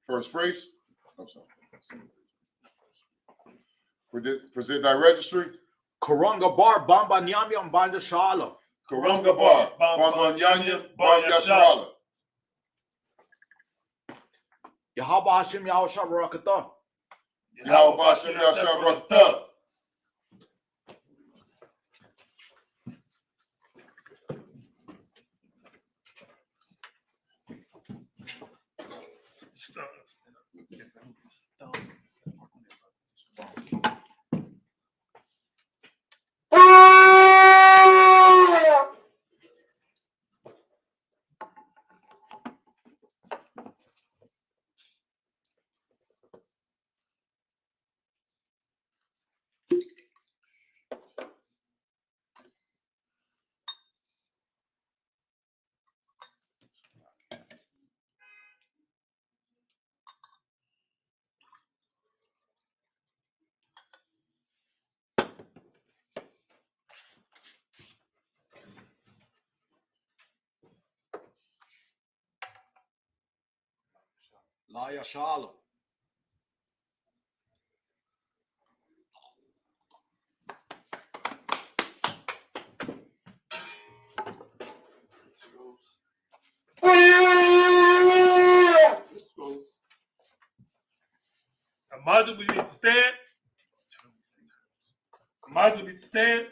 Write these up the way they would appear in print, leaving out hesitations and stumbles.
First priest. I'm sorry. Present thy registry. Karunga bar bamba nyamyam banda shala. Karunga bar bamba nyanya banda shala. Yahaba Hashim Yahusha Barakatah. Yahweh Hashem Yahshua Barakatah. Laya Shalom. A Muslim needs to stand. A Muslim needs to stand.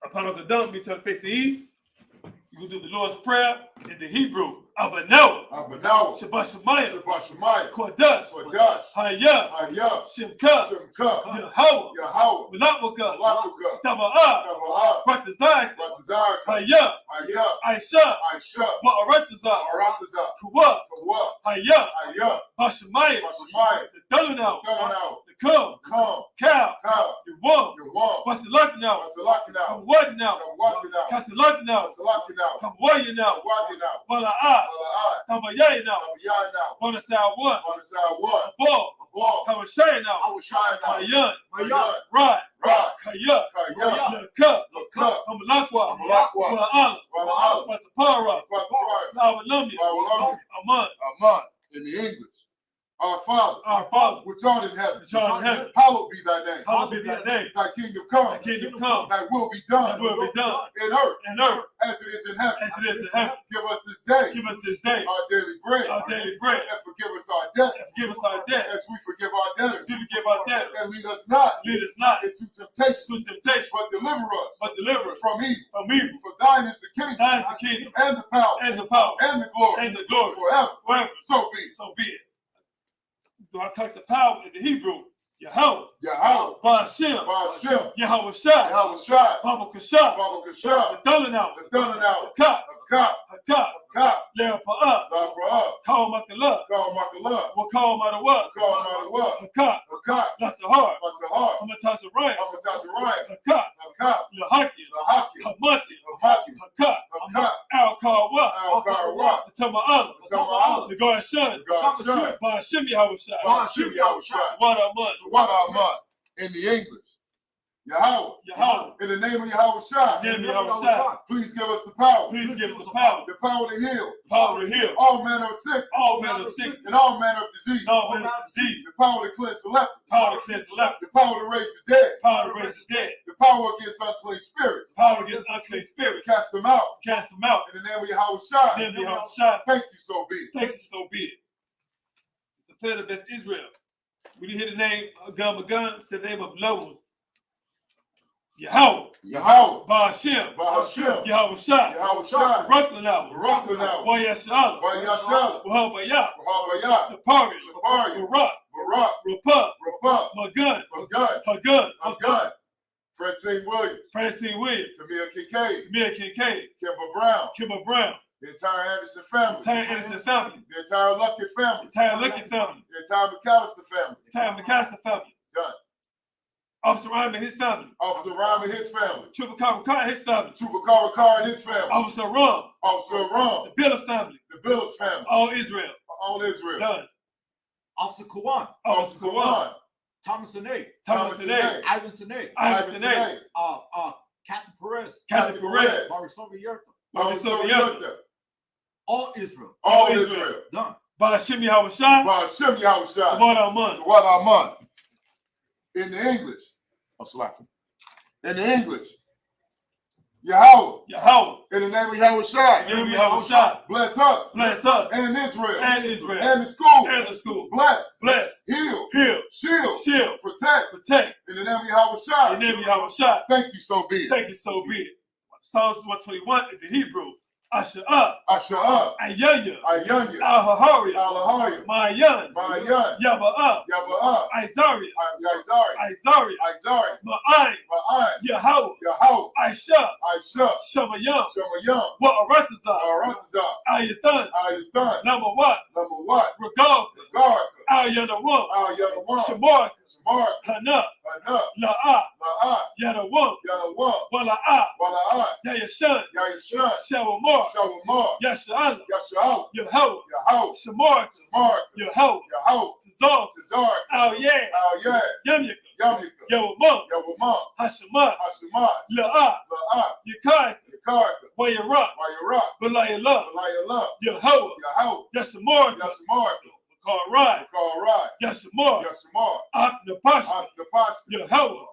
Upon the dump, meet to the face of the east. You can do the Lord's Prayer in the Hebrew. Abanawa. Shabbat Shemayah. Kodash. Hayah. Shimka. Yahweh. Malakmuka. Tama'ah. Ratazak. Hayah. Aisha. Ba'aratazak. Kuwa. Hayah. Bashemayah. The Dulanaw. The Kum. Cow. The Wum. What's the luck now? Come what now? Cast the luck now. Come what you now? Wala'ah. Come a yay now. On the side one. Ball. Come a shay now. Mayan. Right. Kaya. Look up. Come a lakwa. Wala'ah. Watapara. Lawalumya. Aman. In the English. Our Father, which art in heaven, hallowed be thy name. Thy kingdom come. Thy will be done. In earth, as it is in heaven. Give us this day our daily bread. And forgive us our debt. As we forgive our debtors. And lead us not into temptation. But deliver us from evil. For thine is the kingdom. And the power. And the glory. Forever. So be it. Do I touch the power in the Hebrew? Yahweh. Ba'ashem. Yahweh Shai. Baba Kashah. The Dulanaw. Hakah. Lerapa'ah. Call Makalah. Wakal Matawah. Hakah. Latahar. Hamatazarayim. Hakah. Lahaki. Hamati. Hakah. Al-Kawa. Tama'ala. The Garashan. Ba'ashem Yahweh Shai. What Aman. In the English. Yahweh. In the name of Yahweh Shai. Please give us the power. The power to heal. All manner of sick. And all manner of disease. The power to cleanse the leper. The power to raise the dead. The power against unclean spirits. Cast them out. In the name of Yahweh Shai. Thank you, so be it. It's a plan of best Israel. When you hear the name Magan, it's the name of Lowe's. Yahweh. Ba'ashem. Yahweh Shai. Rucklanaw. Wayashala. Wahabayah. Sapari. Barak. Rapah. Magun. Hagun. Francine Williams. Tamia Kincaid. Kimber Brown. The entire Anderson family. The entire Luckett family. The entire McAllister family. Done. Officer Rhyme and his family. Trooper Karakar and his family. Officer Rum. The The Billis family. Billups family. All Israel. Done. Officer Kawan. Officer Kawan. Thomas Sine. Thomas Sine. Ivan Sine. Ivan Sine. Captain Perez. Captain Perez. Marisol Yerta. Marisol Yerta. All Israel. All Israel. Done. Ba'Hashem Yahushua. Ba'Hashem Yahushua. What Aman. What Aman. In the English. In the English. Yahweh. Yahweh. In the name of Yahushua. In the name of Yahushua. Bless us. Bless us. And Israel. And Israel. And the school. And the school. Bless. Bless. Heal. Heal. Shield. Shield. Protect. Protect. In the name of Yahushua. In the name of Yahushua. Thank you, so be it. Thank you, so be it. Psalms 121 in the Hebrew. Asher up. Asher up. Ayanya. Ayanya. Al-Hahari. Al-Hahari. Mayan. Mayan. Yaba up. Yaba up. Isari. Isari. Isari. Isari. Ma'ai. Ma'ai. Yahweh. Yahweh. Aisha. Aisha. Shamayam. Shamayam. Wa'aratazah. Aratazah. Ayatan. Ayatan. Namawat. Namawat. Regal. Regal. Al-Yanawam. Al-Yanawam. Shamar. Shamar. Hana. Hana. La'a. La'a. Yanawam. Yanawam. Wala'a. Wala'a. Yayashan. Yayashan. Shawamar. Shawamar. Yasha'ala. Yasha'ala. Yahweh. Yahweh. Shamar. Shamar. Yahweh. Yahweh. Tazar. Tazar. Al-Yeh. Al-Yeh. Yamyaka. Yamyaka. Yawamam. Yawamam. Hashemat. Hashemat. La'a. La'a. Yakai. Yakarka. Wayarah. Wayarah. Balayallah. Balayallah. Yahweh. Yahweh. Yashamar. Yashamar. Karai. Karai. Yashamar. Yashamar. Afnapash. Afnapash. Yahweh.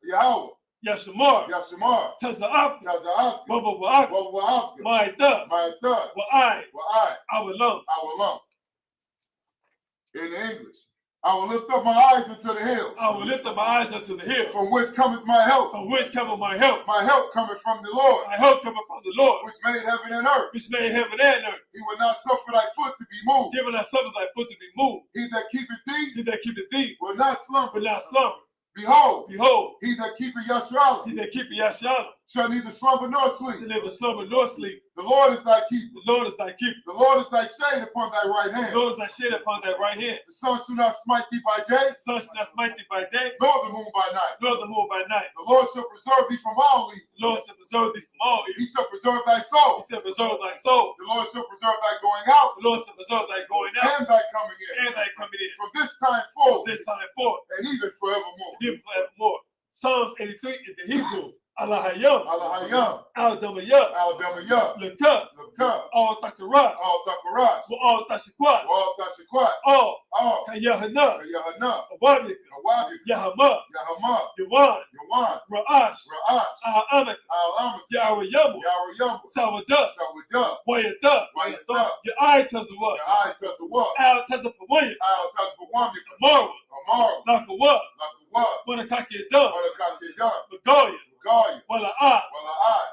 Yahweh. Yashamar. Yashamar. Taza'af. Taza'af. Baba Wa'ak. Wa'ak. Ma'ita. Ma'ita. Wa'ai. Wa'ai. Awalam. Awalam. In English. I will lift up my eyes unto the hills. I will lift up my eyes unto the hill. From whence cometh my help? From whence cometh my help? My help cometh from the Lord. My help cometh from the Lord, which made heaven and earth. which made heaven and earth. He will not suffer thy foot to be moved. Giving thy suffer thy foot to be moved. He that keepeth thee He that keepeth thee will not slumber. will not slumber. Behold, Behold, he that keepeth Yasharala he that keepeth Yasha'ala shall neither slumber nor sleep. shall never slumber nor sleep. The Lord is thy keeper. The Lord is thy keeper. The Lord is thy shade upon thy right The hand. Lord is thy shade upon thy right hand. The sun shall not smite thee by day, The sun shall not smite thee by day, nor the moon by night. nor the moon by night. The Lord shall preserve thee from all evil. The Lord shall preserve thee from all He evil. shall preserve thy He soul. shall preserve thy soul. The Lord shall preserve thy going out The Lord shall preserve thy going out and thy coming in. and thy coming in. From this time forth This time forth, and even forevermore. live forevermore. Psalms 83 in the Hebrew. Allahayam. Allahayam. Al-Damayah. Alabama. Lekah. Lukah. All Takarat. All Takaras. All Tashikwat. All Tashikwat. All All Kayahana. Yahana. Awadika. Awadi. Yahama. Yahama. Yawan. Yawan. Ra'ash. Ra'ash. Al-Amak. Al-Amak. Yarayamu. Yarayam. Sawadah. Sawadah. Wayada. Wayada. Your eye tells the what? Your eye tells the what? Al tells the Pawaya. Al tells the woman. Amara. Amara. Nakawa. Like the what? Wanakaki done. What a cocky done. Begoya. Goya. Wala Well, I.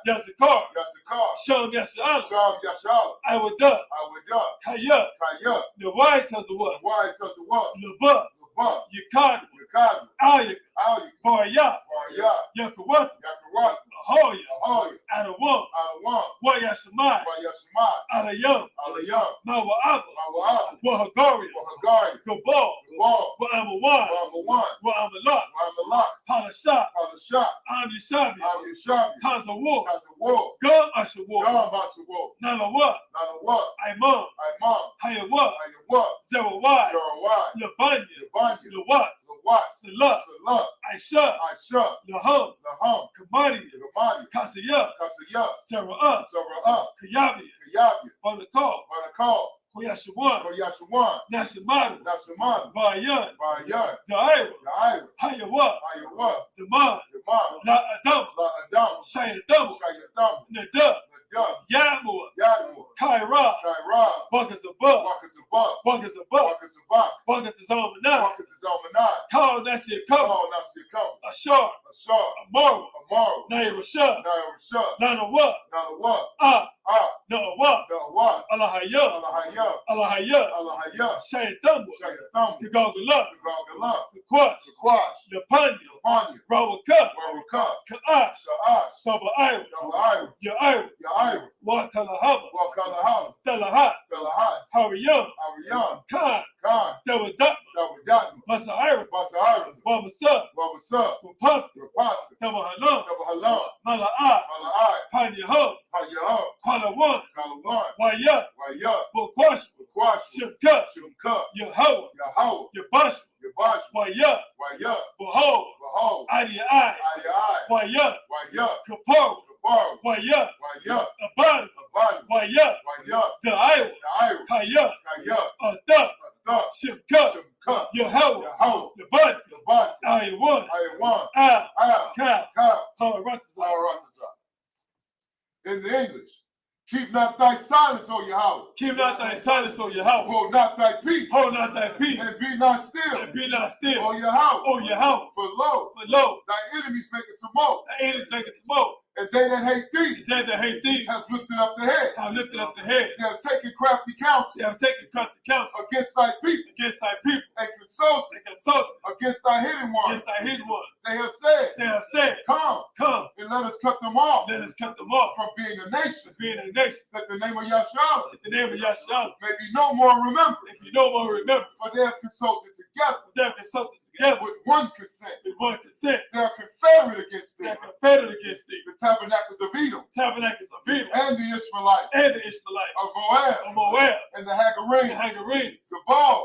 Yazikar. Yasakar. Sham Yasha'ala. Sham Yashal. Iwada. I would up. Kaya. Kaya. The Y tells the what? Why tells the what? Laba. Lubba. Yakad. Yakad. Ayik. Ali. Barya. Barya. Yakawat. Yakarat. Ahoya. Ahoy. Adawam. Alawan. Wayashamai. Wayashmat. Alayam. Alayam. Mawa'aba. Mawa'ab. Wahagari. Wahagari. Gabal. Wall. Wa'amawan. Ramawan. Wa'amalak. Ramalak. Palashat. Palashat. Am Yishabi. Ali Shabi. Tazawar. Tazawar. Gum Ashawar. Gam Basawar. Nalawa. Not a what? Imam. Imam. Hayawa. Ayawat. Zerawai. Yarawai. Labanya. Yabanya. Lawat. Zawat. Salah. Salah. Aisha. Aisha. Laham. Laham. Kamari. Gamani. Kasiyah. Kasaya. Sara'ah. Sara'ah. Kayabi. Kayabi. Balakal. Manakal. Koyashawan. Koyashawan. Nashimaru. Nasaman. Bayan. Bayan. Da'ira. Yair. Hayawa. Ayawa. Daman. Yaman. La Adam. La Adam. Shayadamu. Shayadam. Nada. Nadab. Yamua. Yadmur. Kaira. Kaira. Bakazabah. Wakazabah. Bakazabah. Wakazabah. Bakazamana. Wakazalmanai. Kal Nasir Kaba. Call Nasikam. Ashar. Ashar. Amaru. Amaru. Nairashah. Nairashah. Nanawa. Nalawa. Ah. Ah. Na'awa. Dawat. Allahayah. Alahaya. Allahayah. Alahaya. Shayadamu. Shayadam. Kagagala. Gagala. Kakwash. Kakwash. Lapanya. Lapanya. Rawaka. Waraka. Ka'ash. Sha'ash. Taba'ayr. Dawair. Ya'ayr. Yair. Watalahaba. Wakalaham. Talahat. Salahat. Hariyam. Ariyam. Khan. Khan. Dawadat. Dawadatma. Masa'ayr. Basa'ir. Wabasa. Wabasa. Wapath. Rapat. Tabahalam. Dabahalam. Mala'ah. Mala'ai. Panyahab. Hayaham. Kwalawan. Kalawan. Wayat. Wayat. Bukwash. Wakwash. Shimka. Shimka. Yahweh. Yahweh. Yabash, Waya, Behold, Adi, Waya, Kapar, Waya, Abad, Waya, the Iowa, Kaya, Ada, Shimka, Yahweh, Yabad, Ayawan, Ka, Haratazah. In the English, keep not thy silence, O Yahweh. Keep not thy silence, O Yahweh. Hold not thy peace. Hold not thy peace. And be not still. And be not still. O Yahweh. O Yahweh. For lo, thy enemies make a tumult. Thy enemies make a tumult. And they that hate thee. They that hate thee. Have lifted up the head. Have lifted up the head. They have taken crafty counsel. They have taken crafty counsel. Against thy people. Against thy people. And consulted. Against thy hidden ones. Against thy hidden ones. They have said. Come. And let us cut them off. Let us cut them off. From being a nation. That the name of Yahshua. That the name of Yahshua. May be no more remembered. May be no more remembered. For they have consulted together. With one consent. They are confederate against thee. The tabernacles of Edom. And the Israelites. Of Moab. And the Hagarenes. Gebal.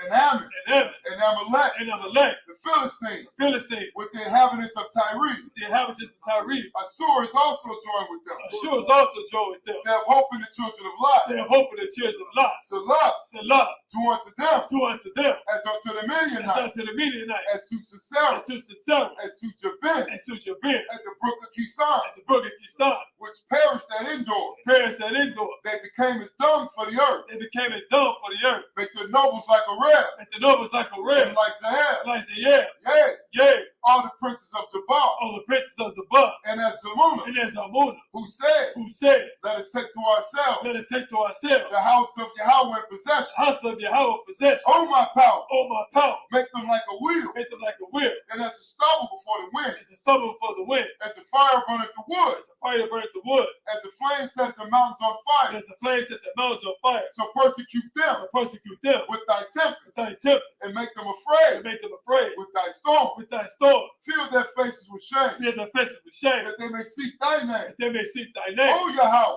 And Ammon. And Amalek. The Philistines. With the inhabitants of Tyre. Assur is also joined with them. They have hope in the children of Lot. Salah. Do unto them. As unto the Midianites. As to Sisera. As to Jabin. At the brook of Kison. Which perished at Endor. They became as dung for the earth. Make the nobles like a ram. And like Zahab. Yea. All the princes of Zabah. And as Zalmunna. Who said. Let us take to ourselves. The house of Yahweh in possession. Oh my power. Make them like a wheel. And as a stubble before the wind. As the fire burneth the wood. As the flames set the mountains on fire. So persecute them. With thy temper. And make them afraid. With thy storm. Fill their faces with shame. That they may seek thy name.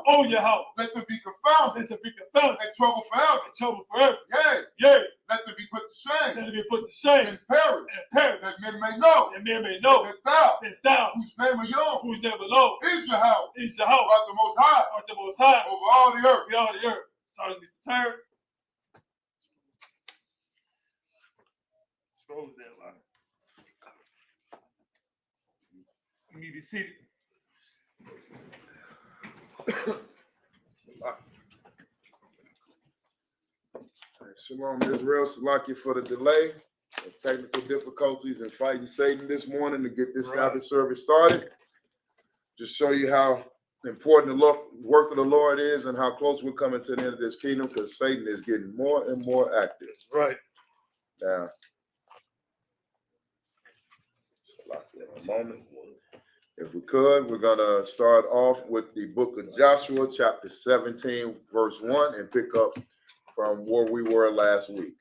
Oh Yahweh. Let them be confounded. And trouble forever. Yea. Let them be put to shame. And perish. That men may know. That thou. Whose name alone. Is Yahweh. Art the Most High. Over all the earth. Sorry, Mr. Turner. Scrolls there, line. You need to be seated. Shalom, Israel. Salaki for the delay. Technical difficulties and fighting Satan this morning to get this Sabbath service started. Just show you how important the work of the Lord is and how close we're coming to the end of this kingdom, because Satan is getting more and more active. Right. Now, a moment. If we could, we're going to start off with the book of Joshua, chapter 17, verse 1, and pick up from where we were last week.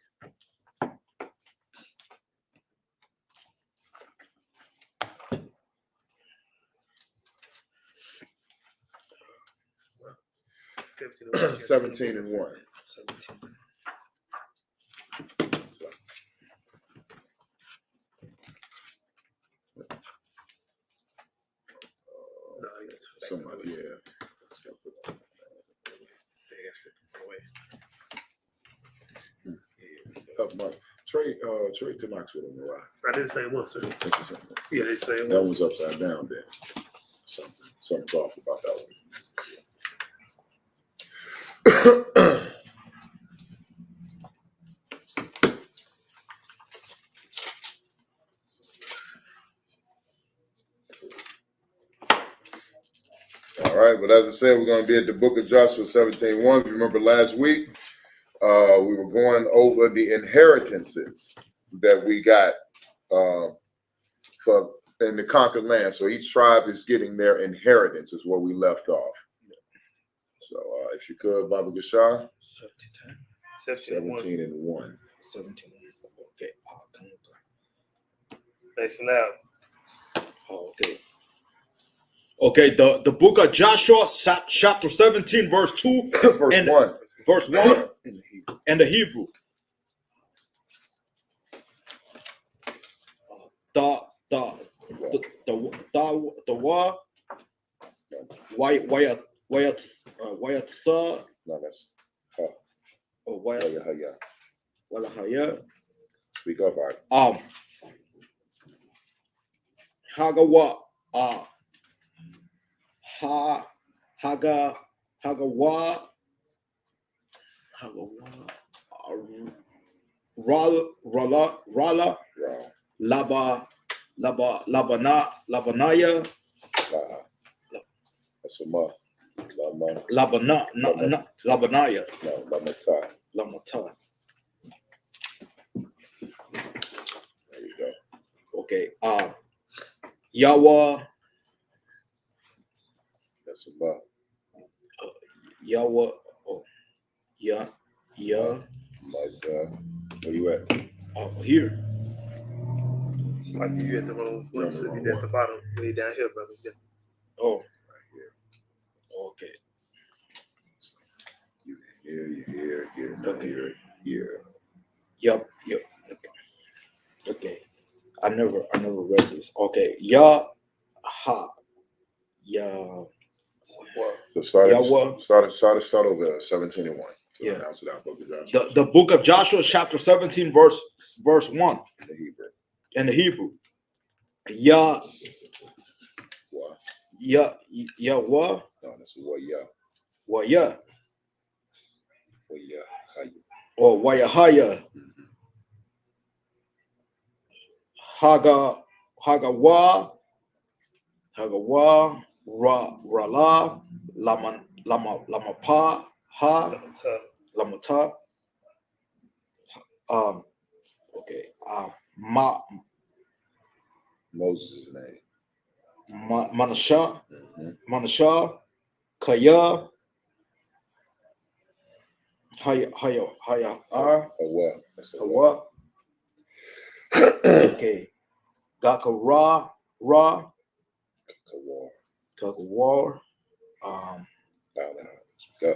Seventeen and 1. 17. Somebody, yeah. Trey to Knoxville on the ride. I did the same one, sir. Yeah, they say that one's upside down there. Something's off about that one. All right, but as I said, we're going to be at the book of Joshua 17:1. If you remember last week, we were going over the inheritances that we got for in the conquered land. So each tribe is getting their inheritance, is where we left off. So if you could, Baba Gashar. 17 and 1. 17. Okay. Nice and loud. Okay. Okay, the book of Joshua, chapter 17, verse 2. Verse 1. Verse 1 and the Hebrew. the wa why sa No, that's ha. or why Haya. wala haya Speak up, all right. hagawa ha hagawa rala Wrong. labanaya That's a ma. Lama. labanaya No, lamata. lamata. There you go. Okay. Yawa. That's a ma. Yawa. Oh, yeah. Where you at? Here. It's like you at the wrong place. So you at the bottom, way down here, brother. Yeah. Oh. Right here. Okay. You here. Okay. Here. Yep. Okay. I never read this. Okay. Ya ha. Ya. So start over 17 and 1. So Yeah. announce it out, book of Joshua. The book of Joshua, chapter 17, verse 1 In the Hebrew. in the Hebrew. Ya. What? Ya wa. No, that's what ya. Wa ya. What ya. How you? Or wayahaya. Hagawa rala lamapa ha lamata. Okay. Moses' name. Manasha kaya haya Hawa. okay. Gakara Kakawar. Go.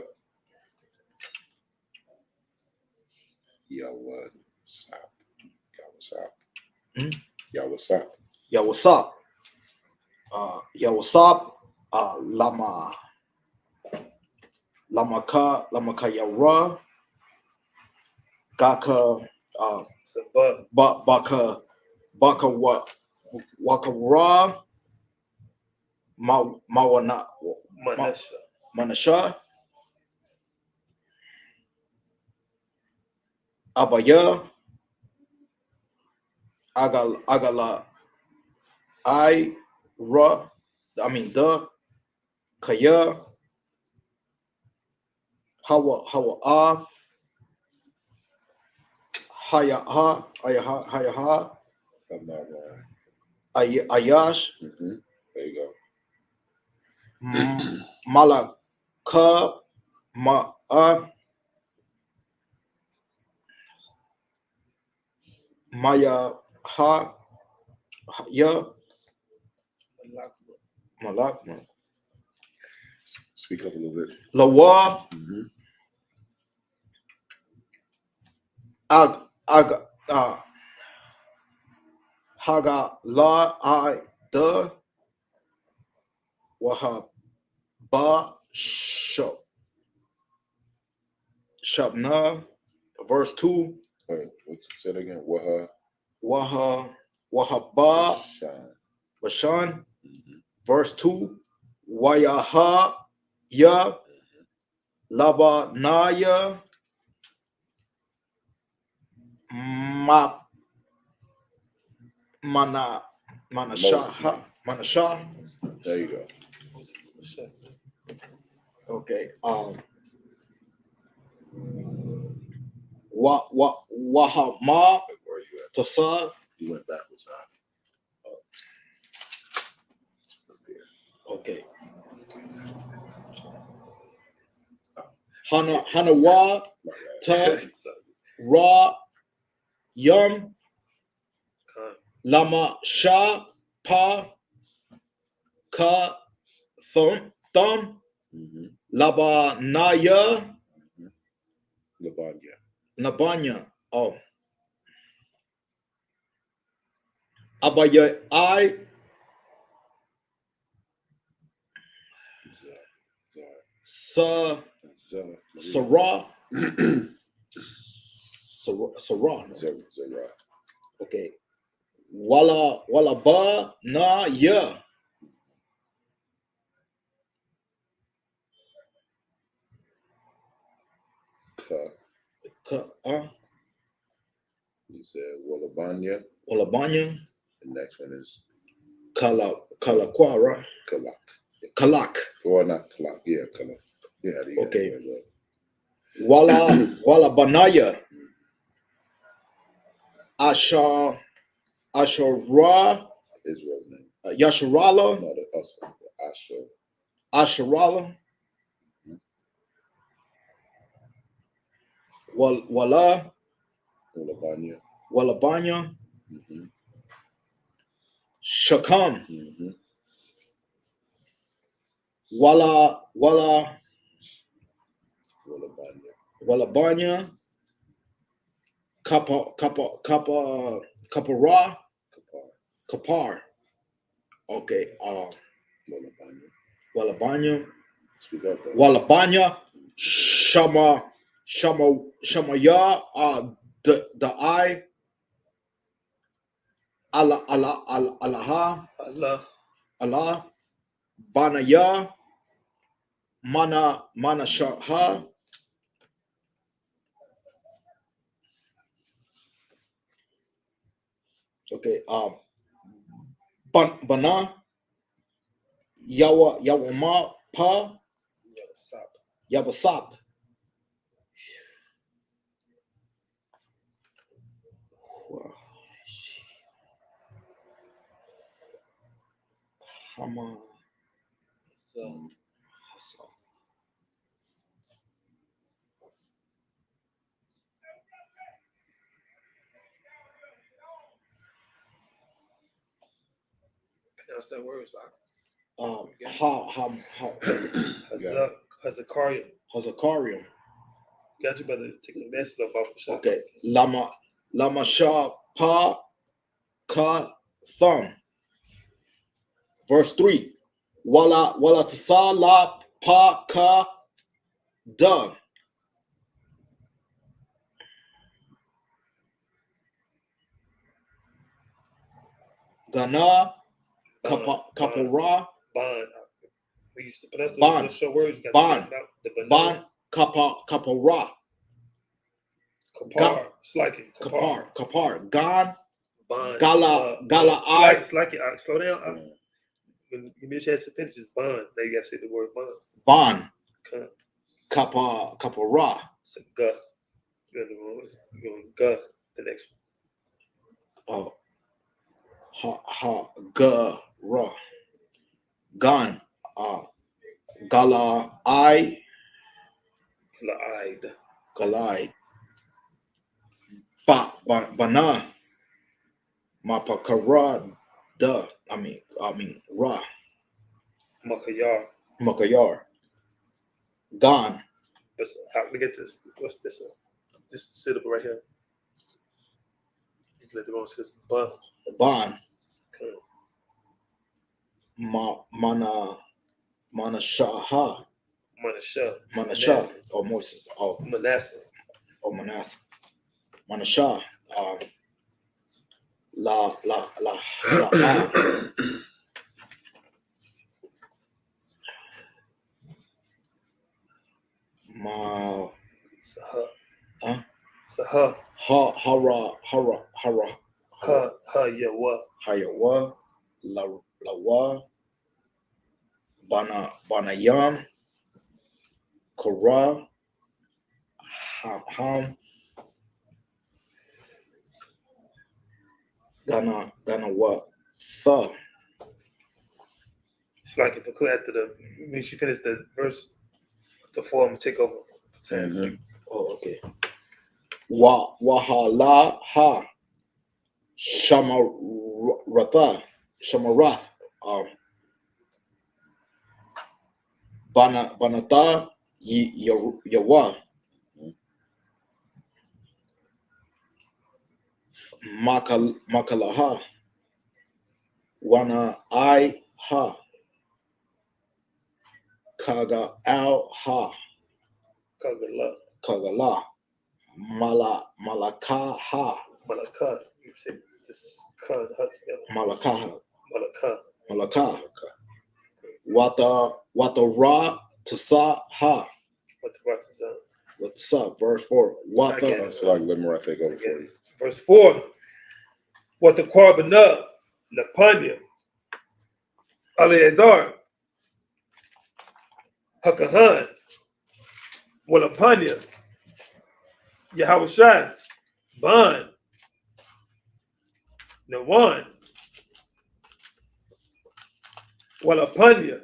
Yawasap. Yawasap. Lamaka yara. Gaka baka wakara mawana manasha abaya agala the kaya hawa haya ayash. There you go. Malaka maya ha ya malakma. Speak up a little bit. Lawa haga la I the wahab ba shabna. Verse 2. Wait, say it again. Wahaba Bashan. Verse 2. Wayaha ya labanaya manasha. There you go. Okay. Wahama Where you at? Tasa. You went backwards, huh? Okay. Hanawa ta ra yum lama sha pa ka thumb labanaya nabanya. Oh. Abaya I Sa Sarah Sarah. Okay. Wala ba na ya. You said Wallabanya. Walabanya. The next one is Kalakwara. Kalak. Or not Kalak. Yeah, Kalak. Yeah, okay. Wala Banaya. Ashara Israel's name. Yasharala. No, the Asher. Asharala. Walabanya. Shakam. Walabanya. Kapar. Okay. Walabanya. Walabanya. Shamaya. The I. Allah. Banaya. Mana Shaha. Okay. Bana. Yawama Pa. Yabasap. Hama. Pronounce that word, sir. Hazakarium. Got you, brother. Take the mess up off the shop. Okay. Lama Shah Pa Ka Thumb. Verse 3. Wala Tasala Pa Ka Da. Gana Kapara. Bond. We used to pronounce Bond. those short words. Bond. Kapara. Kapar. Slacky. Kapar. Gan. Bond. Gala I. Slacky. Slow down. When you miss your chance to finish, it's bond. Now you gotta say the word bond. Bond. Kapara. It's a guh. You're going guh. The next one. Ga. Gan. Gala I. Galai. Bana. Mapakara. Da. I mean Ra. Makayar. Gan. But how we get this? What's this? This syllable right here. You can let the wrong say Ban. Mana Shaha. Manasha. Or Moses. Oh, Manasseh. Manasseh. Manasha. La. Ma. Saha. Hara. Yawa. Lawa. Banayam. Korah. Ham. Gonna what? Tha. It's like if I after when she finished the verse, the form take over. Oh, okay. Wahala ha. Shamarath. Banata Yawa. Makalaha. Wana I ha. Kaga al ha. Kagala. Malaka ha. Malaka. You say just cut together. Malakaha. Malaka. Malaka. Wata ra tasa ha. What the rest is What's up? Verse 4. Wata. So like, let me write that over for you. Verse 4. What the Quarbana, Lapanya, Eleazar, Hakahan, Walapanya, Yahushai, Ban, Nawan, Walapanya,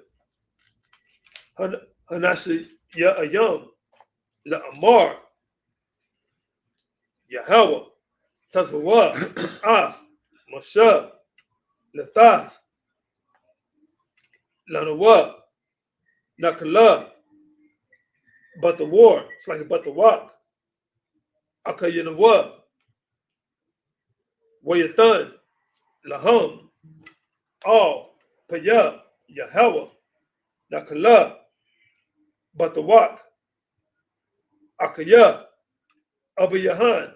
Hanashi Ayam, La Amar, Yahweh, Tazawa, Af, Moshe, Lethath, Lanawa, Nakala, but the war, it's like but the walk. Akayanawa, Wayathan, Laham, All, Paya, Yahweh, Nakala, but the walk. Akaya, Abiyahan,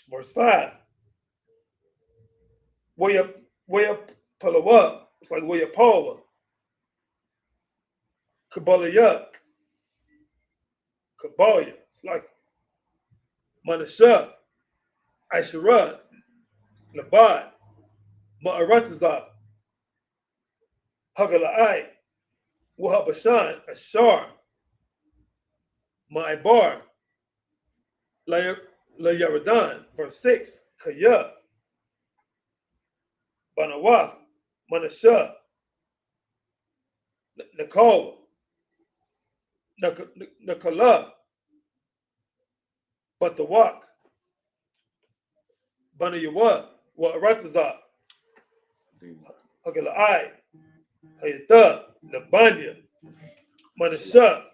verse 5. Waya Palawa, it's like Waya Paula. Kabbalaya, Kabbalah, it's like Manasha, Aishara, Labad, Ma'arataza, Hagalai, Wahabashan, Ashar, Ma'ibar, La Yaradan, verse 6, Kaya, Banawath, Manasha, Nakal, Nakala, but the walk, Banayawa, Wa'arataza, Hagalai, Hayata, Nabanya, Manasha,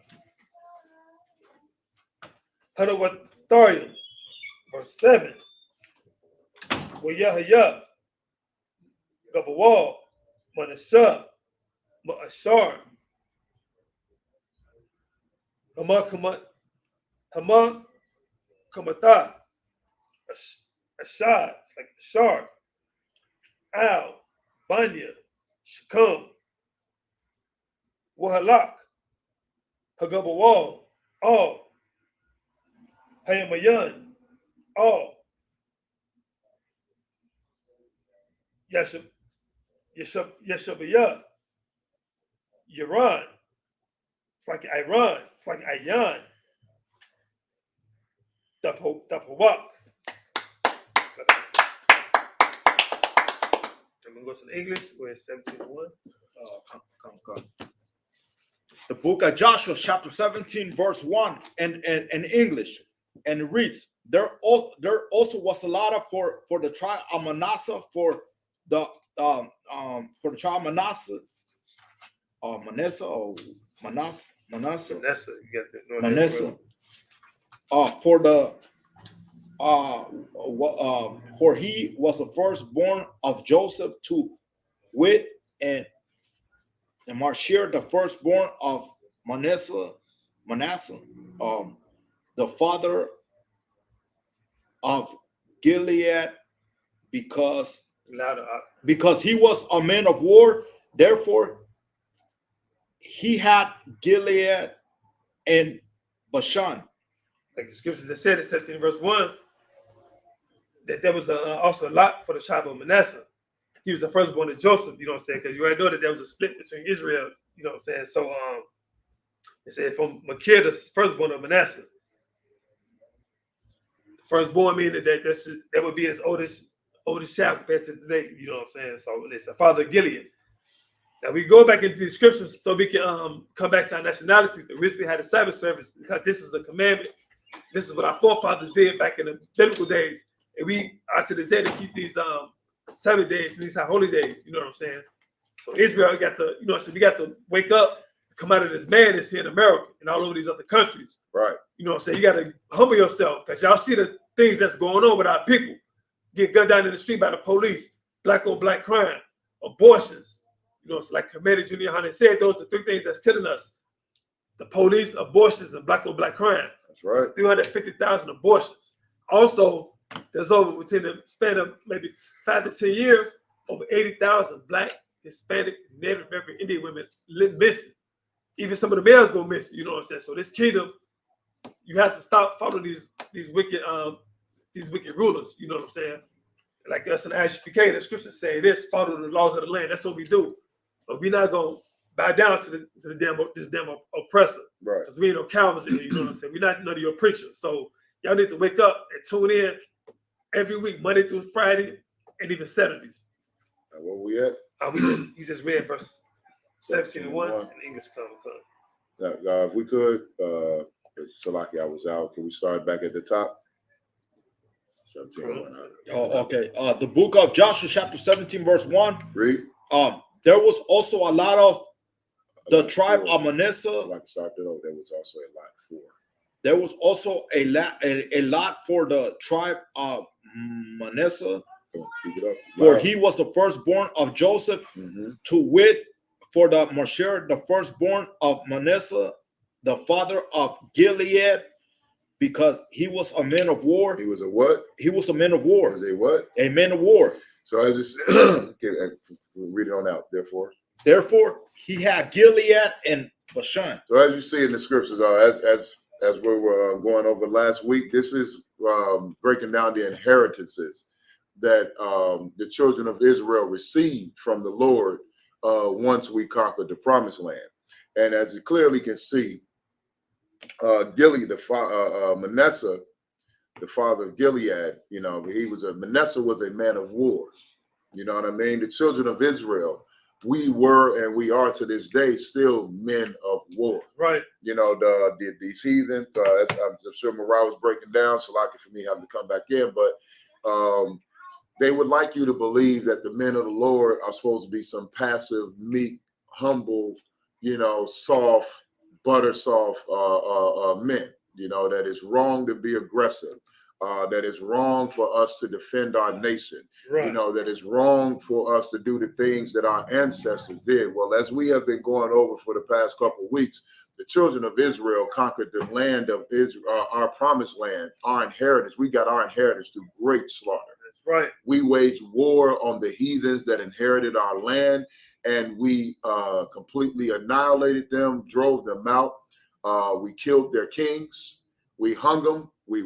Hadawatarium, verse 7, Wayahaya, Gabawal, Manasha, Ma'ashar, Hama Kamata, Ashad, it's like Ashar, Al, Banya, Shakam, Wahalak, Hagabawal, All, Hayamayan, All, Yeshabiyah, Iran, it's like Iran, it's like Ayan, Dapawak. I'm going to go to the English, we're 17:1. Come. The book of Joshua, chapter 17, verse 1, in English, and it reads, there also was a lot for the tribe of Manasseh, for the tribe of Manasseh, Manasseh, for he was the firstborn of Joseph, to wit, and Machir, the firstborn of Manasseh, the father of Gilead, because he was a man of war, therefore he had Gilead and Bashan. Like the scriptures that said in 17 verse 1, that there was also a lot for the tribe of Manasseh. He was the firstborn of Joseph, you know what I'm saying? Because you already know that there was a split between Israel, you know what I'm saying? So it said from Machir, the firstborn of Manasseh. The firstborn meaning that would be his oldest child compared to today, you know what I'm saying? So it's the father of Gilead. Now we go back into the scriptures so we can come back to our nationality. We recently had a Sabbath service because this is a commandment. This is what our forefathers did back in the biblical days. And we are to this day to keep these Sabbath days and these holy days, you know what I'm saying? So Israel got to, you know, so we got to wake up, come out of this madness here in America and all over these other countries. Right. You know what I'm saying? You got to humble yourself because y'all see the things that's going on with our people. Get gunned down in the street by the police, black on black crime. abortions. You know, it's like Commander Junior Hunter said, those are 3 things that's killing us. The police, abortions, and black on black crime. That's right. 350,000 abortions. Also, there's over within the span of maybe 5 to 10 years, over 80,000 black, Hispanic, Native American Indian women missing. Even some of the males go missing, you know what I'm saying? So this kingdom, you have to stop following these wicked rulers, you know what I'm saying? Like us in Isupk, the scriptures say this: follow the laws of the land. That's what we do. But we're not gonna bow down to this damn oppressor. Right. Because we ain't no cowards in here, you know what I'm saying? We're not none of your preachers. So y'all need to wake up and tune in every week, Monday through Friday, and even Saturdays. And where we at? He just read verse 17 and 1 in English Common. Now, if we could, Salaki, I was out. Can we start back at the top? 17 and 1. Oh, okay. The book of Joshua, chapter 17, verse 1. Read. There was also a lot of the tribe of Manasseh. Like there was also a lot for. There was also a lot for the tribe of Manasseh. Keep it up. For he was the firstborn of Joseph, to wit, for the Mashir, the firstborn of Manasseh, the father of Gilead, because he was a man of war. He was a what? He was a man of war. He was a what? A man of war. So as it's read it on out. Therefore, he had Gilead and Bashan. So as you see in the scriptures, as we were going over last week, this is breaking down the inheritances that the children of Israel received from the Lord once we conquered the promised land. And as you clearly can see, Gilead, Manasseh, the father of Gilead, you know, Manasseh was a man of war. You know what I mean? The children of Israel, we were and we are to this day still men of war. Right. You know, these heathen, I'm sure Mariah was breaking down, so lucky for me having to come back in, but they would like you to believe that the men of the Lord are supposed to be some passive, meek, humble, you know, soft, butter soft men. You know, that it's wrong to be aggressive. That it's wrong for us to defend our nation. Right. You know, that it's wrong for us to do the things that our ancestors did. Well, as we have been going over for the past couple of weeks, the children of Israel conquered the land of Israel, our promised land, our inheritance. We got our inheritance through great slaughter. That's right. We waged war on the heathens that inherited our land, and we completely annihilated them, drove them out. We killed their kings. We hung them. We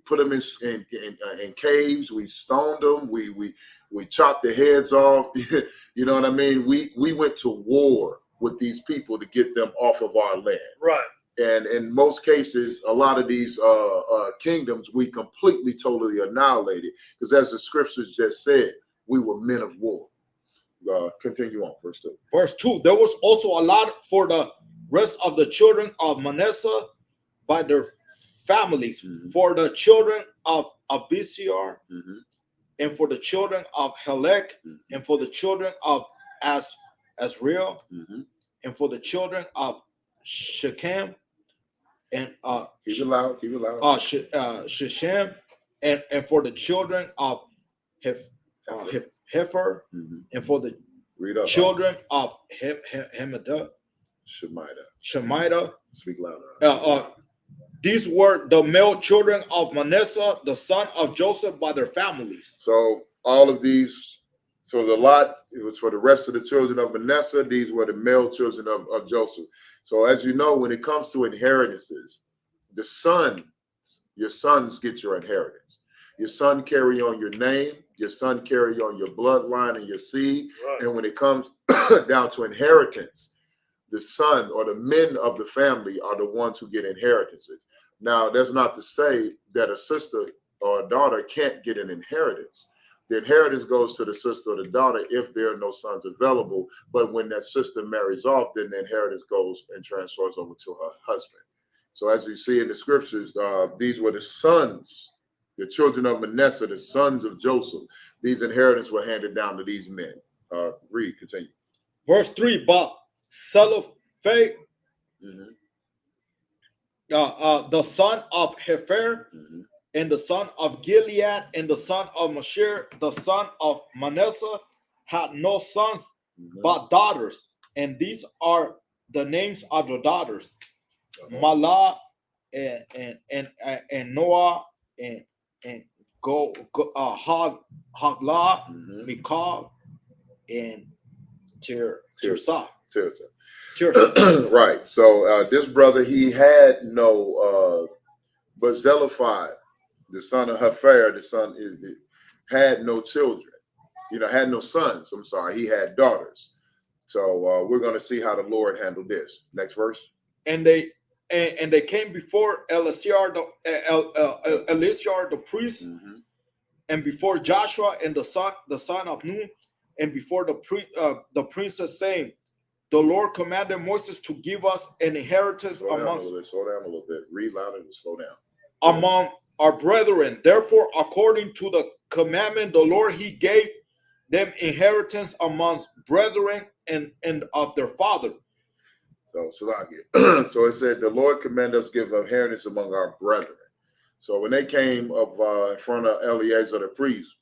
put them in caves. We stoned them. We chopped their heads off. You know what I mean? We went to war with these people to get them off of our land. Right. And in most cases, a lot of these kingdoms, we completely, totally annihilated. Because as the scriptures just said, we were men of war. Continue on, verse 2. Verse 2, there was also a lot for the rest of the children of Manasseh by their families, for the children of Abishar, and for the children of Helek, and for the children of Azrael, and for the children of Shechem, and keep it loud. Shechem, and for the children of Hefer, and for the children of Hemidah, Shemida. Speak louder. These were the male children of Manasseh, the son of Joseph, by their families. So all of these, so the lot, it was for the rest of the children of Manasseh. These were the male children of Joseph. So as you know, when it comes to inheritances, your sons get your inheritance. Your son carry on your name. Your son carry on your bloodline and your seed. Right. And when it comes down to inheritance, the son or the men of the family are the ones who get inheritances. Now, that's not to say that a sister or a daughter can't get an inheritance. The inheritance goes to the sister or the daughter if there are no sons available. But when that sister marries off, then the inheritance goes and transfers over to her husband. So as we see in the scriptures, these were the sons, the children of Manasseh, the sons of Joseph. These inheritance were handed down to these men. Read, continue. Verse 3, but Zelophehad, the son of Hefer, and the son of Gilead, and the son of Mashir, the son of Manasseh, had no sons Mhm. but daughters, and these are the names of the daughters: Uh-huh. Mala and Noah and Hagla, Mhm. Michal, and Tirzah. Tirzah. Right. So this brother, he had no, but Zelophehad, the son of Hepher, had no children. Had no sons. I'm sorry, he had daughters. So we're going to see how the Lord handled this. Next verse. And they came before Eleazar the priest, Mhm. and before Joshua and the son of Nun, and before the princess, saying, the Lord commanded Moses to give us an inheritance Slow down a little bit. Read louder and slow down. among our brethren. Therefore, according to the commandment, the Lord, he gave them inheritance amongst brethren and of their father. So so it said the Lord commanded us to give inheritance among our brethren. So when they came up in front of Eleazar the priest,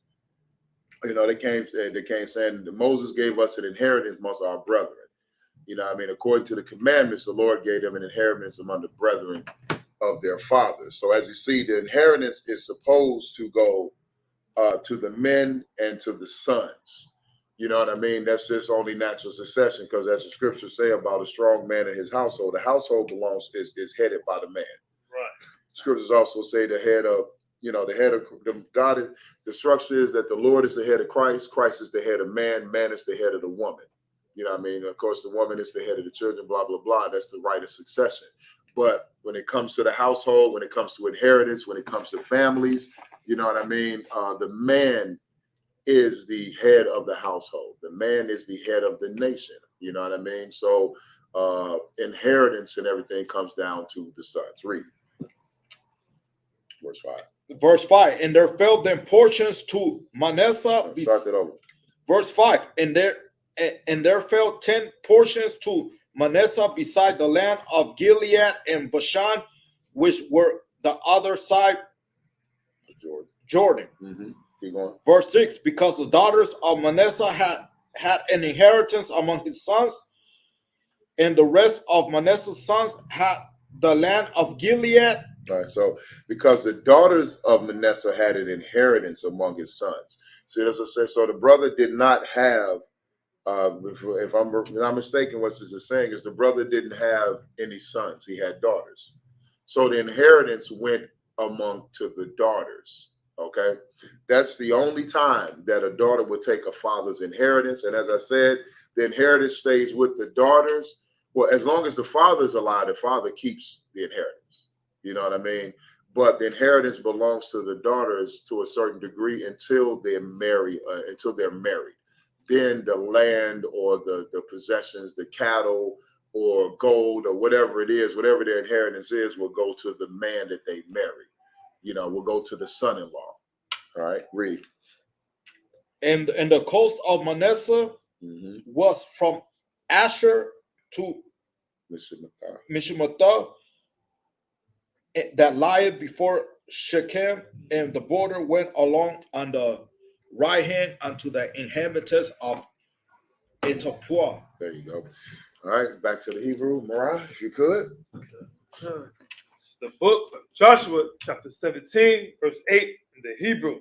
they came saying that Moses gave us an inheritance amongst our brethren. According to the commandments, the Lord gave them an inheritance among the brethren of their fathers. So as you see, the inheritance is supposed to go to the men and to the sons. You know what I mean? That's just only natural succession, because as the scriptures say about a strong man in his household, the household is headed by the man. Right. Scriptures also say the head of God. The structure is that the Lord is the head of Christ. Christ is the head of man. Man is the head of the woman. You know what I mean? Of course, the woman is the head of the children, blah, blah, blah. That's the right of succession. But when it comes to the household, when it comes to inheritance, when it comes to families, you know what I mean? The man is the head of the household. The man is the head of the nation. You know what I mean? So inheritance and everything comes down to the sons. Read. Verse 5. Verse 5. And there fell them portions to Manasseh. Start that over. Verse 5. And there fell 10 portions to Manasseh beside the land of Gilead and Bashan, which were the other side Jordan. Mm-hmm. Keep going. Verse 6. Because the daughters of Manasseh had an inheritance among his sons, and the rest of Manasseh's sons had the land of Gilead. All right, so because the daughters of Manasseh had an inheritance among his sons. See, that's what it says. So the brother did not have, if I'm not mistaken, what this is saying is the brother didn't have any sons. He had daughters. So the inheritance went to the daughters. Okay, that's the only time that a daughter would take a father's inheritance. And as I said, the inheritance stays with the daughters. Well, as long as the father's alive, the father keeps the inheritance. You know what I mean? But the inheritance belongs to the daughters to a certain degree until they're married. Then the land or the possessions, the cattle or gold or whatever it is, whatever their inheritance is, will go to the man that they marry. Will go to the son-in-law. All right, read. And the coast of Manasseh was from Asher to Mishmatah, that lieth before Shechem, and the border went along on the right hand unto the inhabitants of Etapua. There you go. All right, back to the Hebrew. Mariah, if you could. It's the book of Joshua, chapter 17, verse 8 in the Hebrew.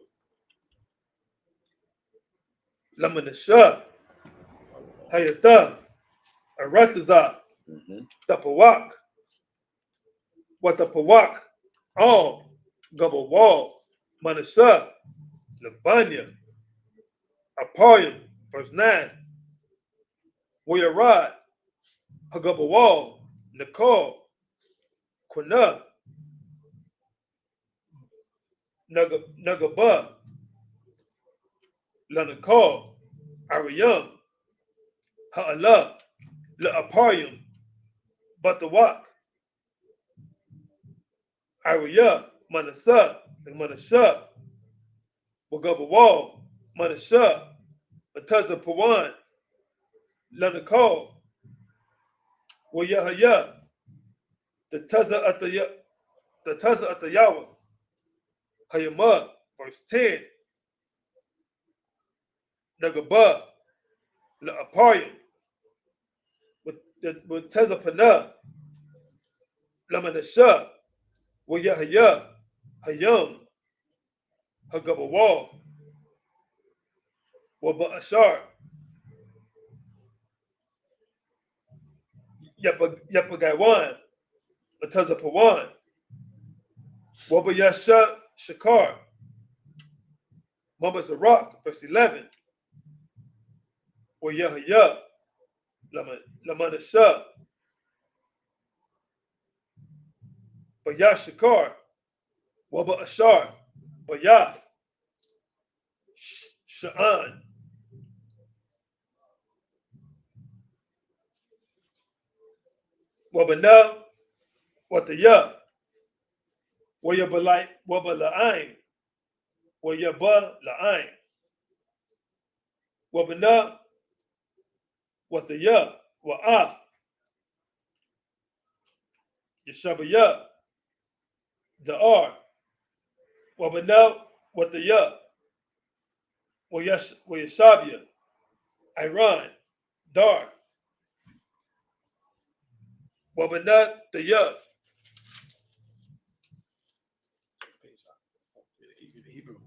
Lamanashah, Hayatah, Aratazah, Tapawak, Watapawak, all Gabawal, Manashah, Labanya, Aparium, verse 9, Woyarad, Hagabawal, Nakal, Quina, Nagaba, Lanakal, Ariyam, Ha'ala, La'aparium, Batawak, Ariyah, Manasah, Manashah, Wagabawal, Manashah, Mataza Pawan, Lanakal, Wayahaya, the Taza at the Yawa, Hayamah, verse 10, Nagaba, La'apayim, with Tezapana, Lamanasha, Wayahaya, Hayam, Hagabawal, Waba Ashar, Yapagaiwan, Atazapawan, Waba Yasha Shakar, Mama Zarak, verse 11, Wayahaya, Lamanasha, Bayashakar, Waba Ashar, Bayath, Sha'an, Wabana, Wataya, Wayabalai, Wabala'ain, Wayaba La'ain, Wabana, Wataya, Wa'af, Yeshabaya, Da'ar, Wabana, Wataya, Wayashabia, Iran, Dar, Wabana, Daya, Hebrew.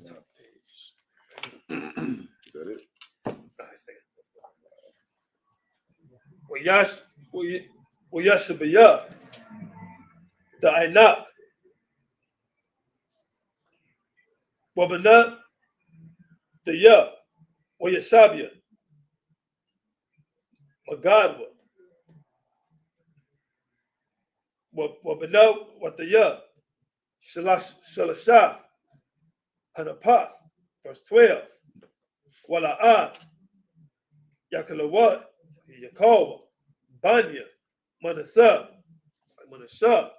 Top page. Is that it? Wayashabaya, the Ainak, Wabana, the Ya, Wayashabia, Magadwa, Wabana, Wataya, Shalashah, Hanapath, verse 12, Wala'ah, Yakalawat, Yakawa, Banya, Manasa, Manasha,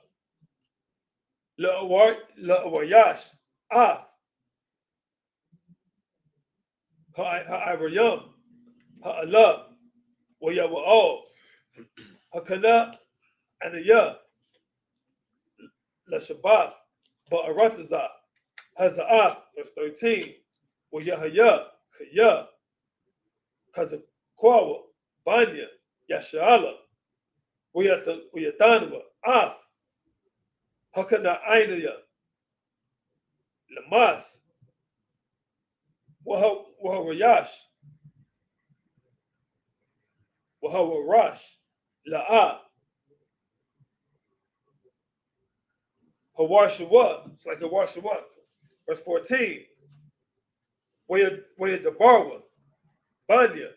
La'awayash, Af, Ha'irayam, Ha'ala, Wayawa'al, Hakana, Anaya, La Shabbath, Ba'arataza, Haza'af, verse 13, Wayahaya, Kaya, Kazakwawa, Banya, Yashala, Wayatanwa, Af, Hakana Ainaya, Lamas, Waharayash, Waharash, La'a, Hawashawat, it's like Hawashawat, verse 14, Wayadabarwa, Banya,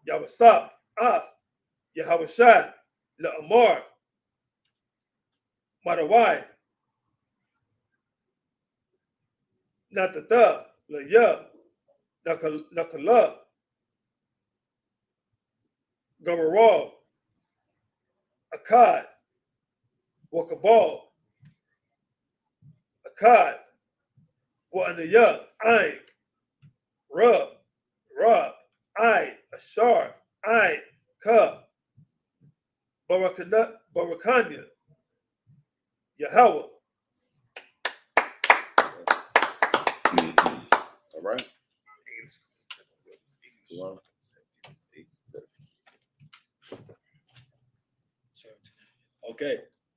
Yawasap, Af, Yahawashad, La'amar, Marawai, Natata, Laya, Nakala, Gamaral, Akkad, Wakabal, Akkad, Wa'anaya, Ain, Rub, Ai, Ashar, Ai, Ka, Barakanya, Yahweh. All right. Okay.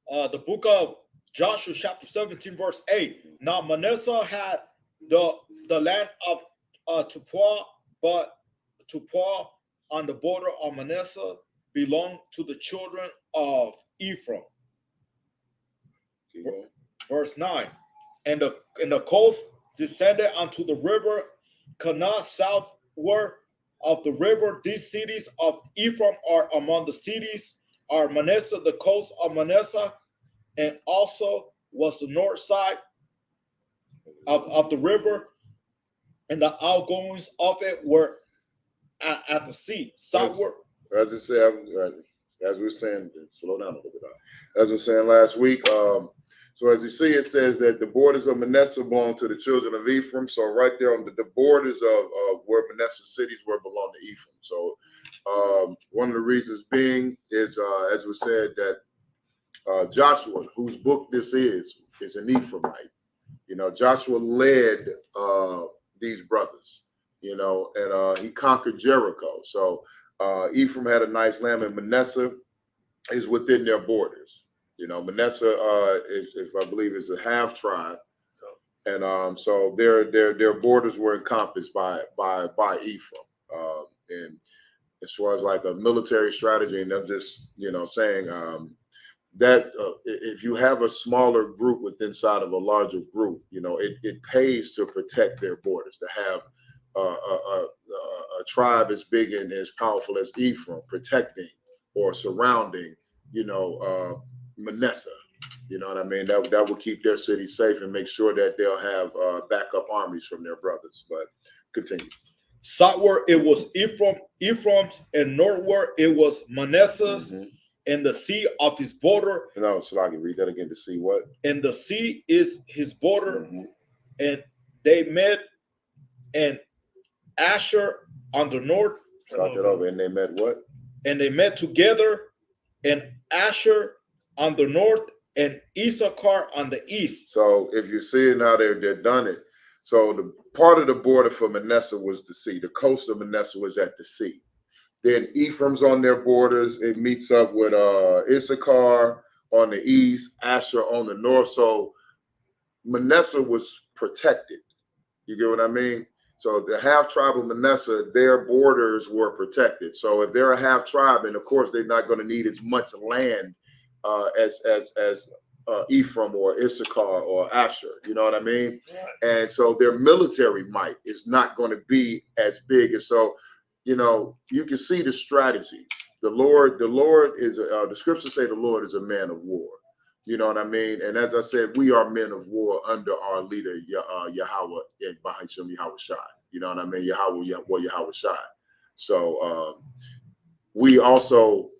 The book of Joshua, chapter 17, verse 8. Now Manasseh had the land of Tupua, but Tupua on the border of Manasseh belonged to the children of Ephraim. Verse 9. And the coast descended unto the river Kanah southward of the river. These cities of Ephraim are among the cities are Manasseh, the coast of Manasseh, and also was the north side of the river, and the outgoings of it were at the sea southward. As I said, as we were saying, slow down a little bit. As we were saying last week, so as you see, it says that the borders of Manasseh belong to the children of Ephraim. So right there on the borders of where Manasseh cities were belong to Ephraim. So one of the reasons being is, as we said, that Joshua, whose book this is, is an Ephraimite. You know, Joshua led these brothers, you know, and he conquered Jericho. So Ephraim had a nice land, and Manasseh is within their borders. You know, Manasseh, if I believe, is a half tribe, and so their borders were encompassed by Ephraim. And as far as like a military strategy, and I'm just, you know, saying that if you have a smaller group within inside of a larger group, you know, it pays to protect their borders, to have a tribe as big and as powerful as Ephraim protecting or surrounding, you know, Manasseh. You know what I mean? That will keep their city safe and make sure that they'll have backup armies from their brothers. But continue. Southward it was Ephraim's, and northward it was Manasseh's, and the sea of his border. No, so I can read that again to see what. And the sea is his border, and they met in Asher on the north. Start that over. And they met what? And they met together in Asher on the north and Isupk on the east. So if you're seeing how they're done it, so the part of the border for Manasseh was the sea. The coast of Manasseh was at the sea. Then Ephraim's on their borders. It meets up with Issachar on the east, Asher on the north. So Manasseh was protected. You get what I mean? So the half tribe of Manasseh, their borders were protected. So if they're a half tribe, and of course they're not going to need as much land as Ephraim or Issachar or Asher, you know what I mean? Right. And so their military might is not going to be as big. And so, you know, you can see the strategies. The Lord is, the scriptures say the Lord is a man of war. You know what I mean? And as I said, we are men of war under our leader, Yahweh, and Bahasham Yahweh Shai. You know what I mean? Yahweh Shai. So we also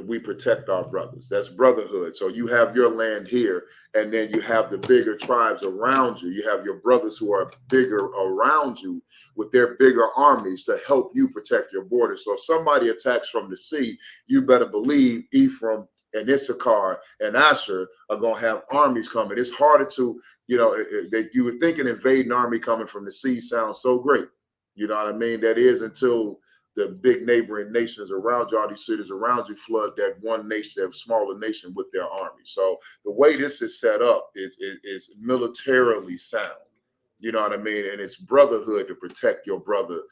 we protect our brothers. That's brotherhood. So you have your land here, and then you have the bigger tribes around you. You have your brothers who are bigger around you with their bigger armies to help you protect your borders. So if somebody attacks from the sea, you better believe Ephraim and Issachar and Asher are going to have armies coming. It's harder to, you know, that you would think an invading army coming from the sea sounds so great. You know what I mean? That is until the big neighboring nations around you, all these cities around you, flood that one nation, that smaller nation with their army. So the way this is set up is militarily sound. You know what I mean? And it's brotherhood to protect your brother,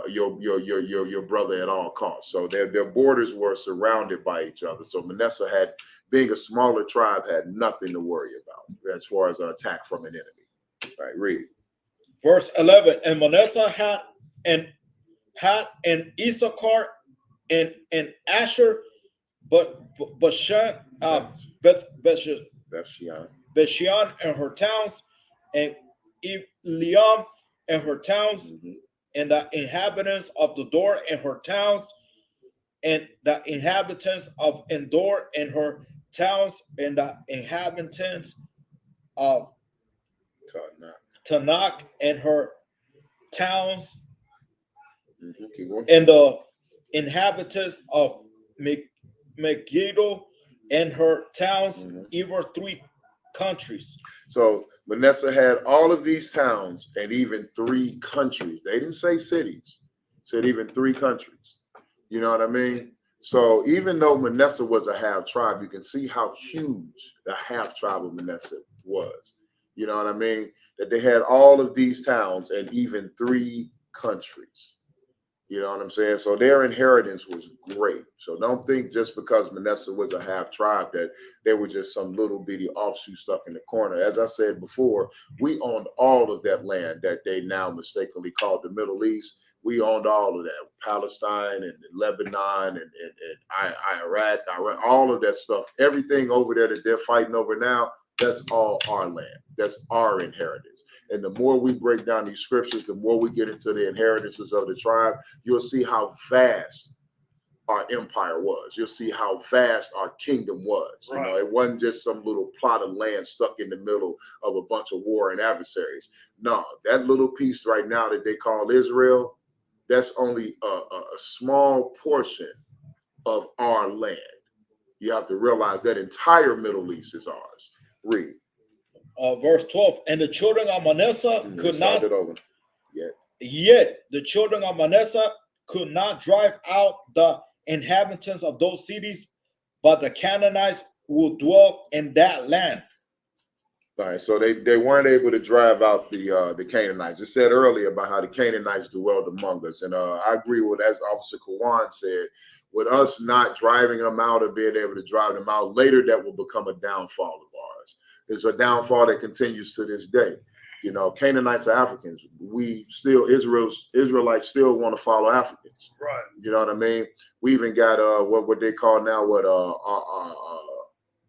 your brother at all costs. So their borders were surrounded by each other. So Manasseh being a smaller tribe, had nothing to worry about as far as an attack from an enemy. All right, read. Verse 11, and Manasseh had an Issachar and Asher, but Bashan, Bethshean and her towns, and Eliam and her towns, and the inhabitants of the Dor and her towns, and the inhabitants of Endor and her towns, and the inhabitants of Tanakh and her towns, and the inhabitants of Megiddo and her towns, even 3 countries. So Manasseh had all of these towns and even 3 countries. They didn't say cities, said even 3 countries. You know what I mean? So even though Manasseh was a half tribe, you can see how huge the half tribe of Manasseh was. You know what I mean? That they had all of these towns and even 3 countries. You know what I'm saying? So their inheritance was great. So don't think just because Manasseh was a half tribe that they were just some little bitty offshoot stuck in the corner. As I said before, we owned all of that land that they now mistakenly called the Middle East. We owned all of that, Palestine and Lebanon and Iraq, Iran, all of that stuff. Everything over there that they're fighting over now, that's all our land. That's our inheritance. And the more we break down these scriptures, the more we get into the inheritances of the tribe, you'll see how vast our empire was. You'll see how vast our kingdom was. Right. You know, it wasn't just some little plot of land stuck in the middle of a bunch of war and adversaries. No, that little piece right now that they call Israel, that's only a small portion of our land. You have to realize that entire Middle East is ours. Read. verse 12. And the children of Manasseh could not. Yet the children of Manasseh could not drive out the inhabitants of those cities, but the Canaanites will dwell in that land. All right, so they weren't able to drive out the Canaanites. It said earlier about how the Canaanites dwelled among us, and I agree with, as Officer Kawan said, with us not driving them out or being able to drive them out later, that will become a downfall of ours. It's a downfall that continues to this day. You know, Canaanites are Africans. Israelites still want to follow Africans. Right. You know what I mean? We even got what they call now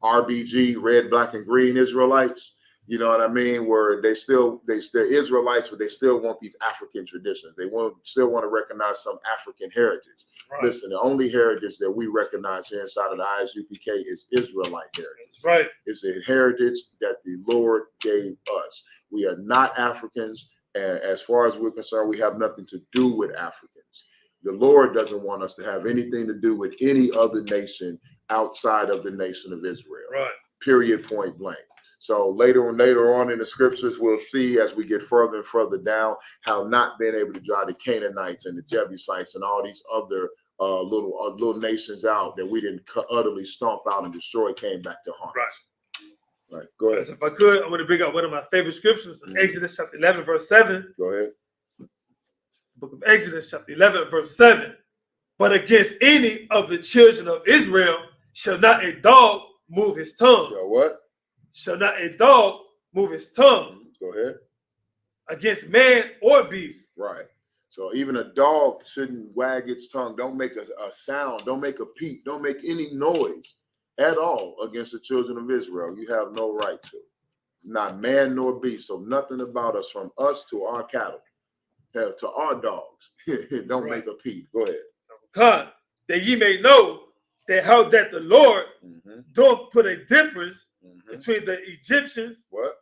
RBG, red, black, and green Israelites. You know what I mean? Where they're Israelites, but they still want these African traditions. They still want to recognize some African heritage. Right. Listen, the only heritage that we recognize here inside of the Isupk is Israelite heritage. That's right. It's a heritage that the Lord gave us. We are not Africans, and as far as we're concerned, we have nothing to do with Africans. The Lord doesn't want us to have anything to do with any other nation outside of the nation of Israel. Right. Period, point blank. So later on in the scriptures, we'll see as we get further and further down how not being able to drive the Canaanites and the Jebusites and all these other little nations out that we didn't utterly stomp out and destroy came back to haunt. Right. Right. Go ahead. So if I could, I want to bring up one of my favorite scriptures, Exodus chapter 11, verse 7. Go ahead. It's the book of Exodus chapter 11, verse 7. But against any of the children of Israel shall not a dog move his tongue. Shall what? Shall not a dog move his tongue. Go ahead. Against man or beast. Right. So even a dog shouldn't wag its tongue. Don't make a sound. Don't make a peep. Don't make any noise at all against the children of Israel. You have no right to. Not man nor beast. So nothing about us, from us to our cattle, to our dogs. Don't make a peep. Go ahead. God, that ye may know that how that the Lord don't put a difference between the Egyptians. What?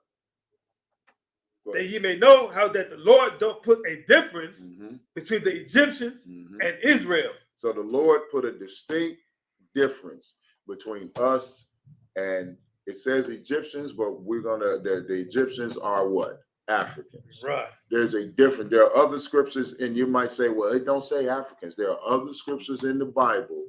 That ye may know how that the Lord don't put a difference between the Egyptians and Israel. So the Lord put a distinct difference between us and, it says Egyptians, but we're gonna, the Egyptians are what? Africans. Right. There's a different, there are other scriptures, and you might say, well, it don't say Africans. There are other scriptures in the Bible.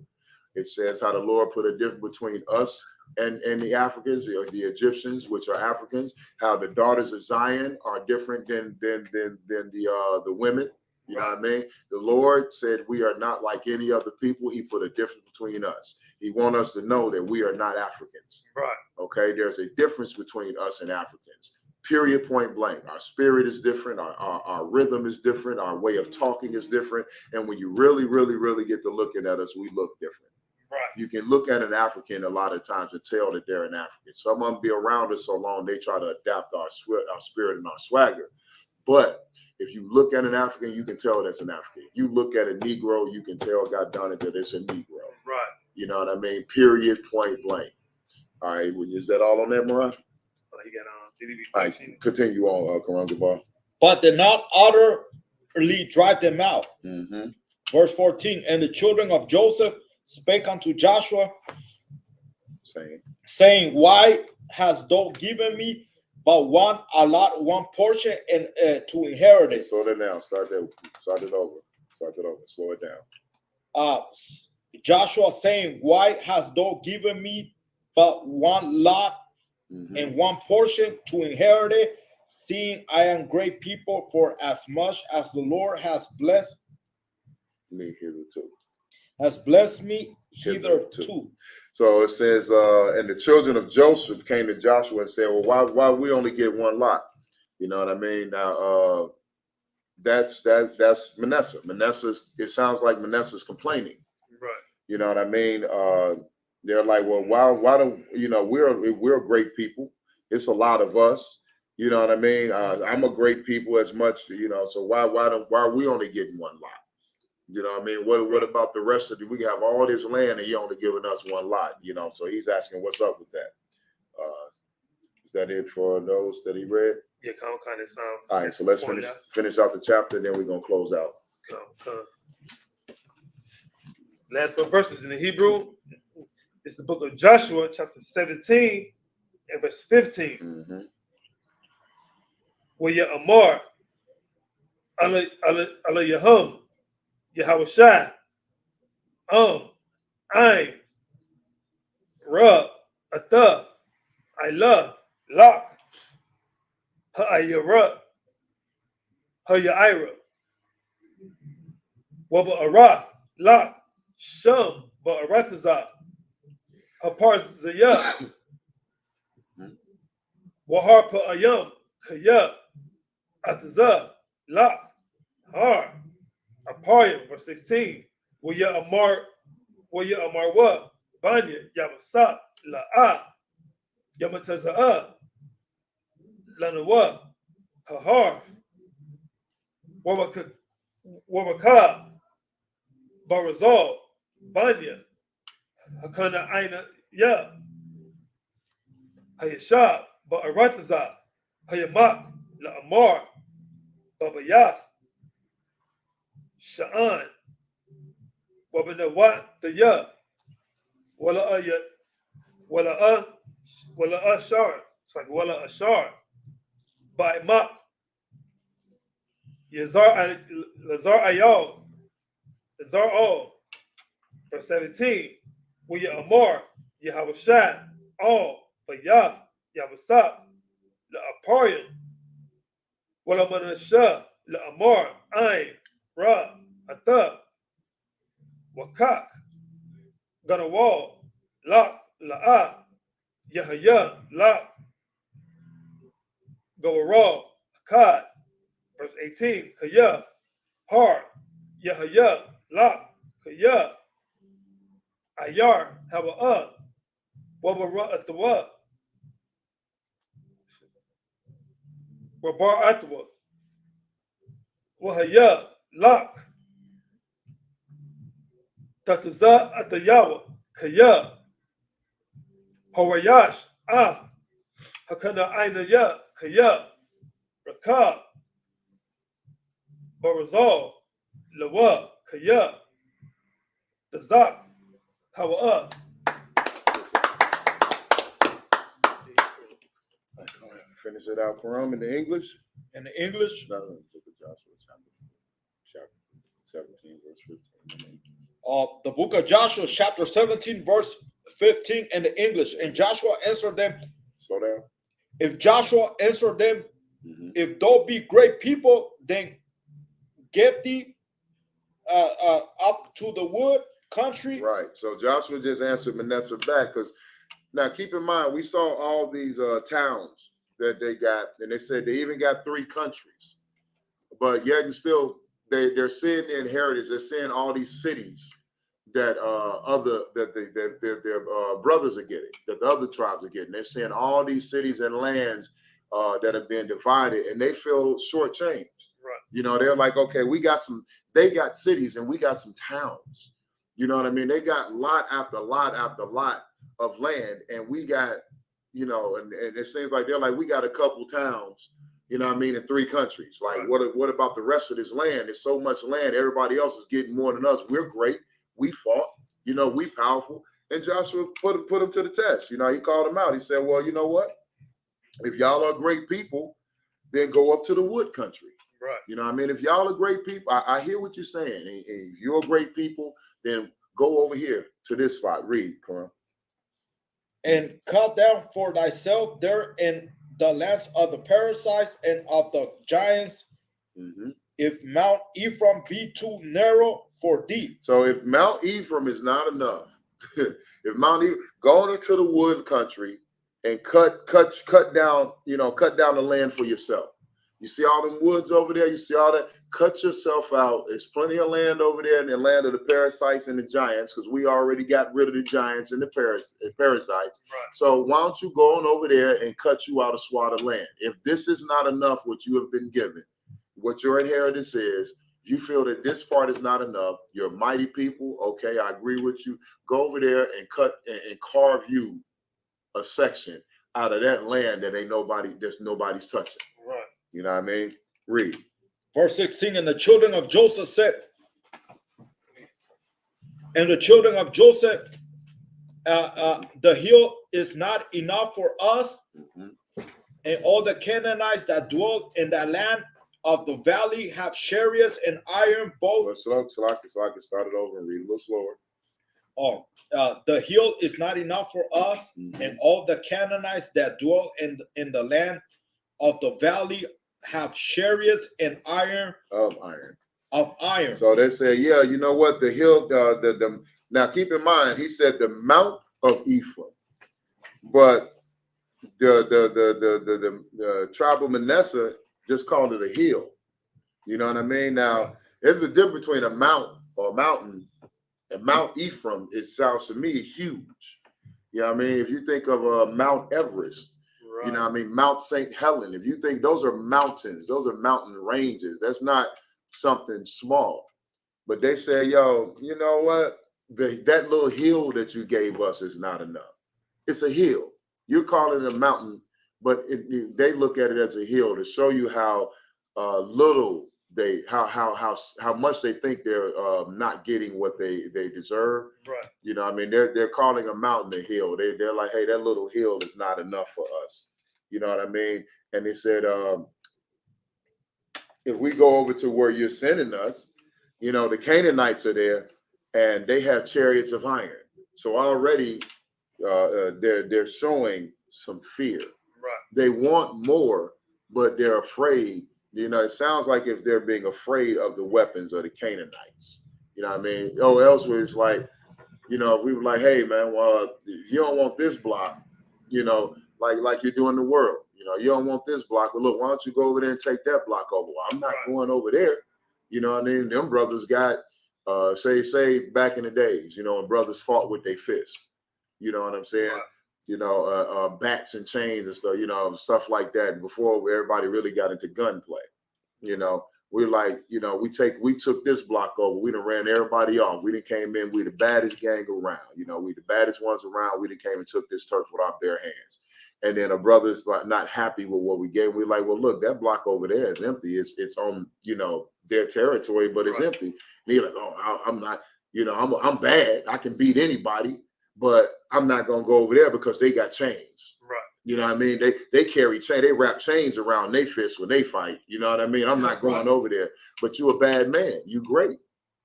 It says how the Lord put a difference between us and the Africans, or the Egyptians, which are Africans, how the daughters of Zion are different than the women. You know what I mean? The Lord said we are not like any other people. He put a difference between us. He wants us to know that we are not Africans. Right. Okay, there's a difference between us and Africans. Period, point blank. Our spirit is different. Our rhythm is different. Our way of talking is different. And when you really, really, really get to looking at us, we look different. Right. You can look at an African a lot of times and tell that they're an African. Some of them be around us so long, they try to adapt our spirit and our swagger. But if you look at an African, you can tell that's an African. You look at a Negro, you can tell, God done it, that it's a Negro. Right. You know what I mean? Period, point blank. All right, is that all on that, Moran? You got all right, continue on, Karangabar. But did not utterly drive them out. Verse 14, and the children of Joseph spake unto Joshua, saying, why hast thou given me but one portion and to inherit it? Slow it down. Start it over. Slow it down. Joshua saying, why hast thou given me but one lot and one portion to inherit it, seeing I am great people, for as much as the Lord has blessed me hitherto. Has blessed me hitherto. So it says, and the children of Joseph came to Joshua and said, well, why we only get one lot? You know what I mean? Now, that's Manasseh. It sounds like Manasseh's complaining. Right. You know what I mean? They're like, well, why don't, we're great people. It's a lot of us. You know what I mean? I'm a great people as much, so why are we only getting one lot? You know what I mean? What about the rest of we have all this land and he only giving us one lot, so he's asking what's up with that. Is that it for those that he read? Yeah, kind of sound. All right, so let's finish out the chapter, then we're gonna close out. Last 4 verses in the Hebrew. It's the book of Joshua, chapter 17 and verse 15. Waya Amar, Allah Yahum, Yahawashai, Ain, Ra, Ata, Ila, Lak, Ha'ayara, Ha'yaira, Waba Arath, Lak, Shum, Ba'arataza, Haparzaya, Wahar Pa'ayam, Kaya, Ataza, Lak, Har, Aparyam, verse 16. Waya Amar wa, Banya, Yamasa, La'a, Yamataza'a, Lanawa, Kahar, Wabaka, Barazal, Banya, Hakana Aina Ya, Hayashab, Ba'arataza, Hayamak, La'amar, Babayaf, Sha'an, Wabanawat, the Ya, Wala Ashar, it's like Wala Ashar, Ba'mak, Lazar Ayal, Lazar All, verse 17, Waya Amar, Yahawashai, All, Bayaf, Yabasap, La Aparium, Wala Manasha, La Amar, Ain, Ra, Ata, Wakak, Ganawal, Lak, La'a, Yahaya, Lak, Goaral, Akkad, verse 18, Kaya, Har, Yahaya, Lak, Kaya, Ayar, Hawa'a, Wabara Atawa, Wabar Atawa, Wahaya, Lak, Tataza Atayawa, Kaya, Hawayash, Af, Hakana Ainaya, Kaya, Rakab, Barazal, Lawa, Kaya, Tazak, Hawa'a. Finish it out, Quran, in the English. In the English, No, Book of Joshua, chapter 17, verse 15. the book of Joshua, chapter 17, verse 15 in the English. And Joshua answered them. Slow down. If Joshua answered them, if thou be great people, then get thee up to the wood country. Right. So Joshua just answered Manasseh back, because now keep in mind, we saw all these towns that they got, and they said they even got 3 countries, but yet and still they're seeing the inheritance. They're seeing all these cities that their brothers are getting, that the other tribes are getting. They're seeing all these cities and lands that have been divided, and they feel shortchanged. Right. You know, they're like, okay, they got cities and we got some towns. You know what I mean? They got lot after lot after lot of land, and we got, you know, and it seems like they're like, we got a couple towns, you know what I mean, in 3 countries. Like, right. What about the rest of this land? There's so much land. Everybody else is getting more than us. We're great. We fought. You know, we powerful. And Joshua put him to the test. You know, he called him out. He said, well, you know what? If y'all are great people, then go up to the wood country. Right. You know what I mean? If y'all are great people, I hear what you're saying. If you're great people, then go over here to this spot. Read, Quran. And cut down for thyself there in the lands of the Perizzites and of the giants, if Mount Ephraim be too narrow for thee. So if Mount Ephraim is not enough, if Mount Ephraim, go into the wood country and cut down, cut down the land for yourself. You see all them woods over there? You see all that? Cut yourself out. There's plenty of land over there in the land of the Perizzites and the giants, because we already got rid of the giants and the Perizzites. Right. So why don't you go on over there and cut you out a swat of land? If this is not enough, what you have been given, what your inheritance is, if you feel that this part is not enough, you're mighty people, okay, I agree with you. Go over there and cut and carve you a section out of that land that nobody's touching. Right. You know what I mean? Read. Verse 16, and the children of Joseph said, the hill is not enough for us. and all the Canaanites that dwell in the land of the valley have chariots and iron both. So I can start it over and read a little slower. The hill is not enough for us, and all the Canaanites that dwell in the land of the valley have chariots and iron. So they say, yeah, you know what? The hill, now keep in mind, he said the Mount of Ephraim, but the tribe of Manasseh just called it a hill. You know what I mean? Now, there's a difference between a mount or a mountain. And Mount Ephraim, it sounds to me huge. You know what I mean? If you think of Mount Everest, right. You know what I mean? Mount St. Helens, if you think those are mountains, those are mountain ranges. That's not something small. But they say, yo, you know what? That little hill that you gave us is not enough. It's a hill. You're calling it a mountain, but they look at it as a hill to show you how little how much they think they're not getting what they deserve. Right. You know, I mean, they're calling a mountain a hill. They're like, hey, that little hill is not enough for us. You know what I mean? And they said, if we go over to where you're sending us, you know, the Canaanites are there, and they have chariots of iron. So already, they're showing some fear. Right. They want more, but they're afraid. You know, it sounds like if they're being afraid of the weapons of the Canaanites. You know what I mean? Elsewhere it's like, you know, if we were like, hey man, well, you don't want this block, you know, like you do in the world. You know, you don't want this block. Well, look, why don't you go over there and take that block over? Well, I'm not going over there. You know what I mean? Them brothers got say back in the days, you know, when brothers fought with their fists. You know what I'm saying? Right. You know, bats and chains and stuff, you know, stuff like that before everybody really got into gunplay. You know, we're like, you know, we took this block over. We done ran everybody off. We done came in. We the baddest gang around. You know, we the baddest ones around. We done came and took this turf with our bare hands. And then a brother's like not happy with what we gave. We're like, well, look, that block over there is empty. It's on, you know, their territory, but it's empty. And he's like, oh, I'm not, you know, I'm bad. I can beat anybody. But I'm not gonna go over there because they got chains. Right. You know what I mean? They carry chain, they wrap chains around their fists when they fight. You know what I mean? I'm not going over there. But you a bad man. You great.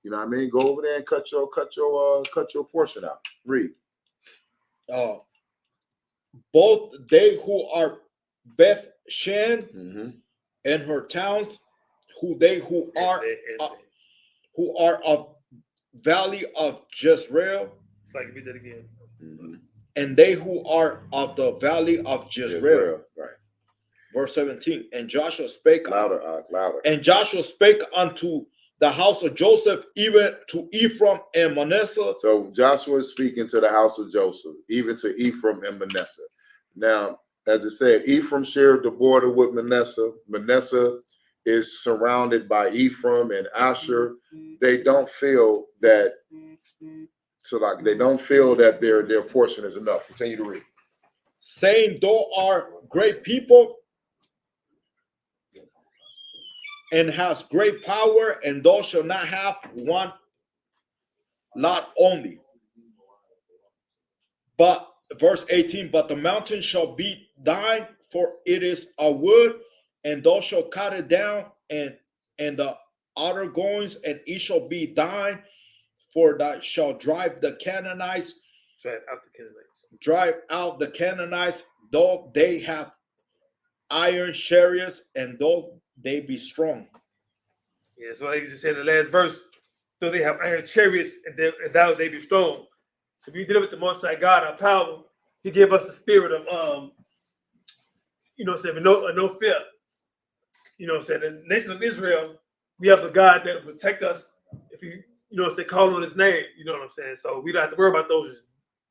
You know what I mean? Go over there and cut your portion out. Read. Both they who are Beth Shan and her towns, who are of valley of Jezreel. Like read that again. And they who are of the valley of Jezreel. Right. Verse 17. And Joshua spake louder. And Joshua spake unto the house of Joseph, even to Ephraim and Manasseh. So Joshua is speaking to the house of Joseph, even to Ephraim and Manasseh. Now, as it said, Ephraim shared the border with Manasseh. Manasseh is surrounded by Ephraim and Asher. They don't feel that. So like they don't feel that their portion is enough. Continue to read. Saying, thou art great people and has great power, and thou shalt not have one lot only. But verse 18, but the mountain shall be thine, for it is a wood, and thou shalt cut it down, and the outer goings, and it shall be thine. For thou shalt drive the Canaanites. Drive out the Canaanites, though they have iron chariots, and though they be strong. Yeah, so like you just said in the last verse, though they have iron chariots, and thou they be strong. So we deal with the Most High God, our power. He gave us a spirit of, you know what I'm saying, no fear. You know what I'm saying? The nation of Israel, we have a God that will protect us if you know what I'm saying, call on his name, you know what I'm saying? So we don't have to worry about those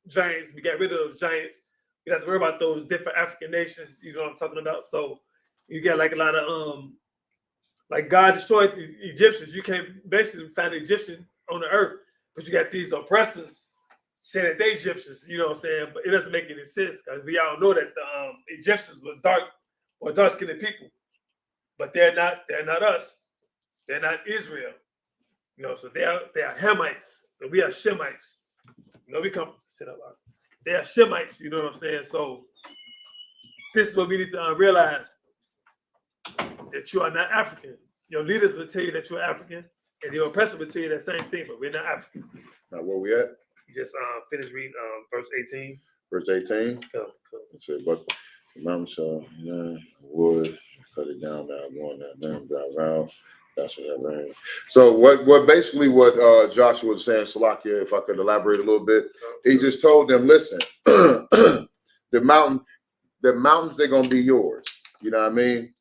giants. We got rid of those giants. We don't have to worry about those different African nations, you know what I'm talking about? So you get like a lot of, like God destroyed the Egyptians. You can't basically find an Egyptian on the earth, but you got these oppressors saying that they Egyptians, you know what I'm saying? But it doesn't make any sense because we all know that the Egyptians were dark-skinned people, but they're not us. They're not Israel. You know, so they are Hamites, and we are Shemites. You know, we come sit up. They are Shemites, you know what I'm saying? So this is what we need to realize, that you are not African. Your leaders will tell you that you're African, and your oppressor will tell you that same thing, but we're not African. Now, where we at? You just finished reading verse 18. Verse 18. Come. It said, but the mountain shall wood, cut it down now, going down, around. That should have rain. So what basically what Joshua was saying, Salakia, if I could elaborate a little bit, he just told them, listen, the mountains, they're gonna be yours. You know what I mean?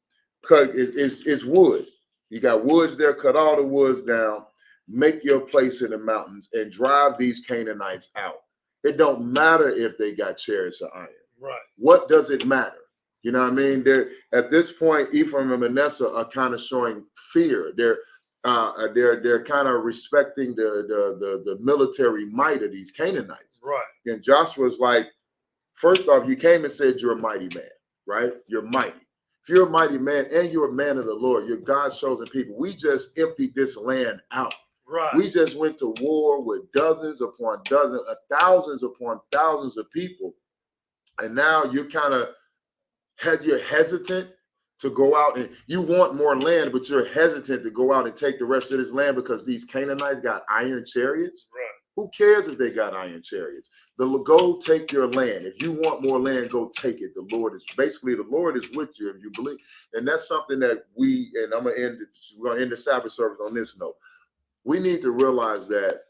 Cut it's wood. You got woods there, cut all the woods down, make your place in the mountains and drive these Canaanites out. It don't matter if they got chariots of iron. Right. What does it matter? You know what I mean? They're at this point, Ephraim and Manasseh are kind of showing fear. They're kind of respecting the military might of these Canaanites. Right. And Joshua's like, first off, you came and said you're a mighty man, right? You're mighty. If you're a mighty man and you're a man of the Lord, you're God's chosen people. We just emptied this land out. Right. We just went to war with dozens upon dozens, thousands upon thousands of people. And now you're you're hesitant to go out, and you want more land, but you're hesitant to go out and take the rest of this land because these Canaanites got iron chariots. Right. Who cares if they got iron chariots? Go take your land. If you want more land, go take it. The Lord is with you if you believe. And that's something that we're gonna end the Sabbath service on this note. We need to realize that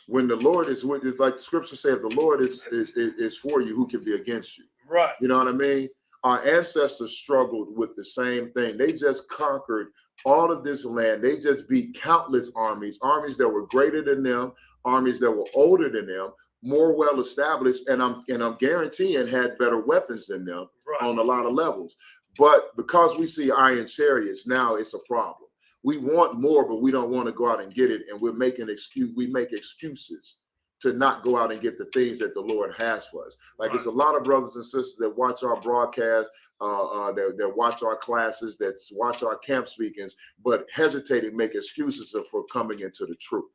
when the Lord is with you, it's like the scripture says, if the Lord is for you, who can be against you? Right. You know what I mean? Our ancestors struggled with the same thing. They just conquered all of this land. They just beat countless armies that were greater than them, armies that were older than them, more well established, and I'm guaranteeing had better weapons than them on a lot of levels. But because we see iron chariots now, it's a problem. We want more, but we don't want to go out and get it, and we make excuses to not go out and get the things that the Lord has for us. Like it's a lot of brothers and sisters that watch our broadcast, that watch our classes, that watch our camp speakings, but hesitate and make excuses for coming into the truth.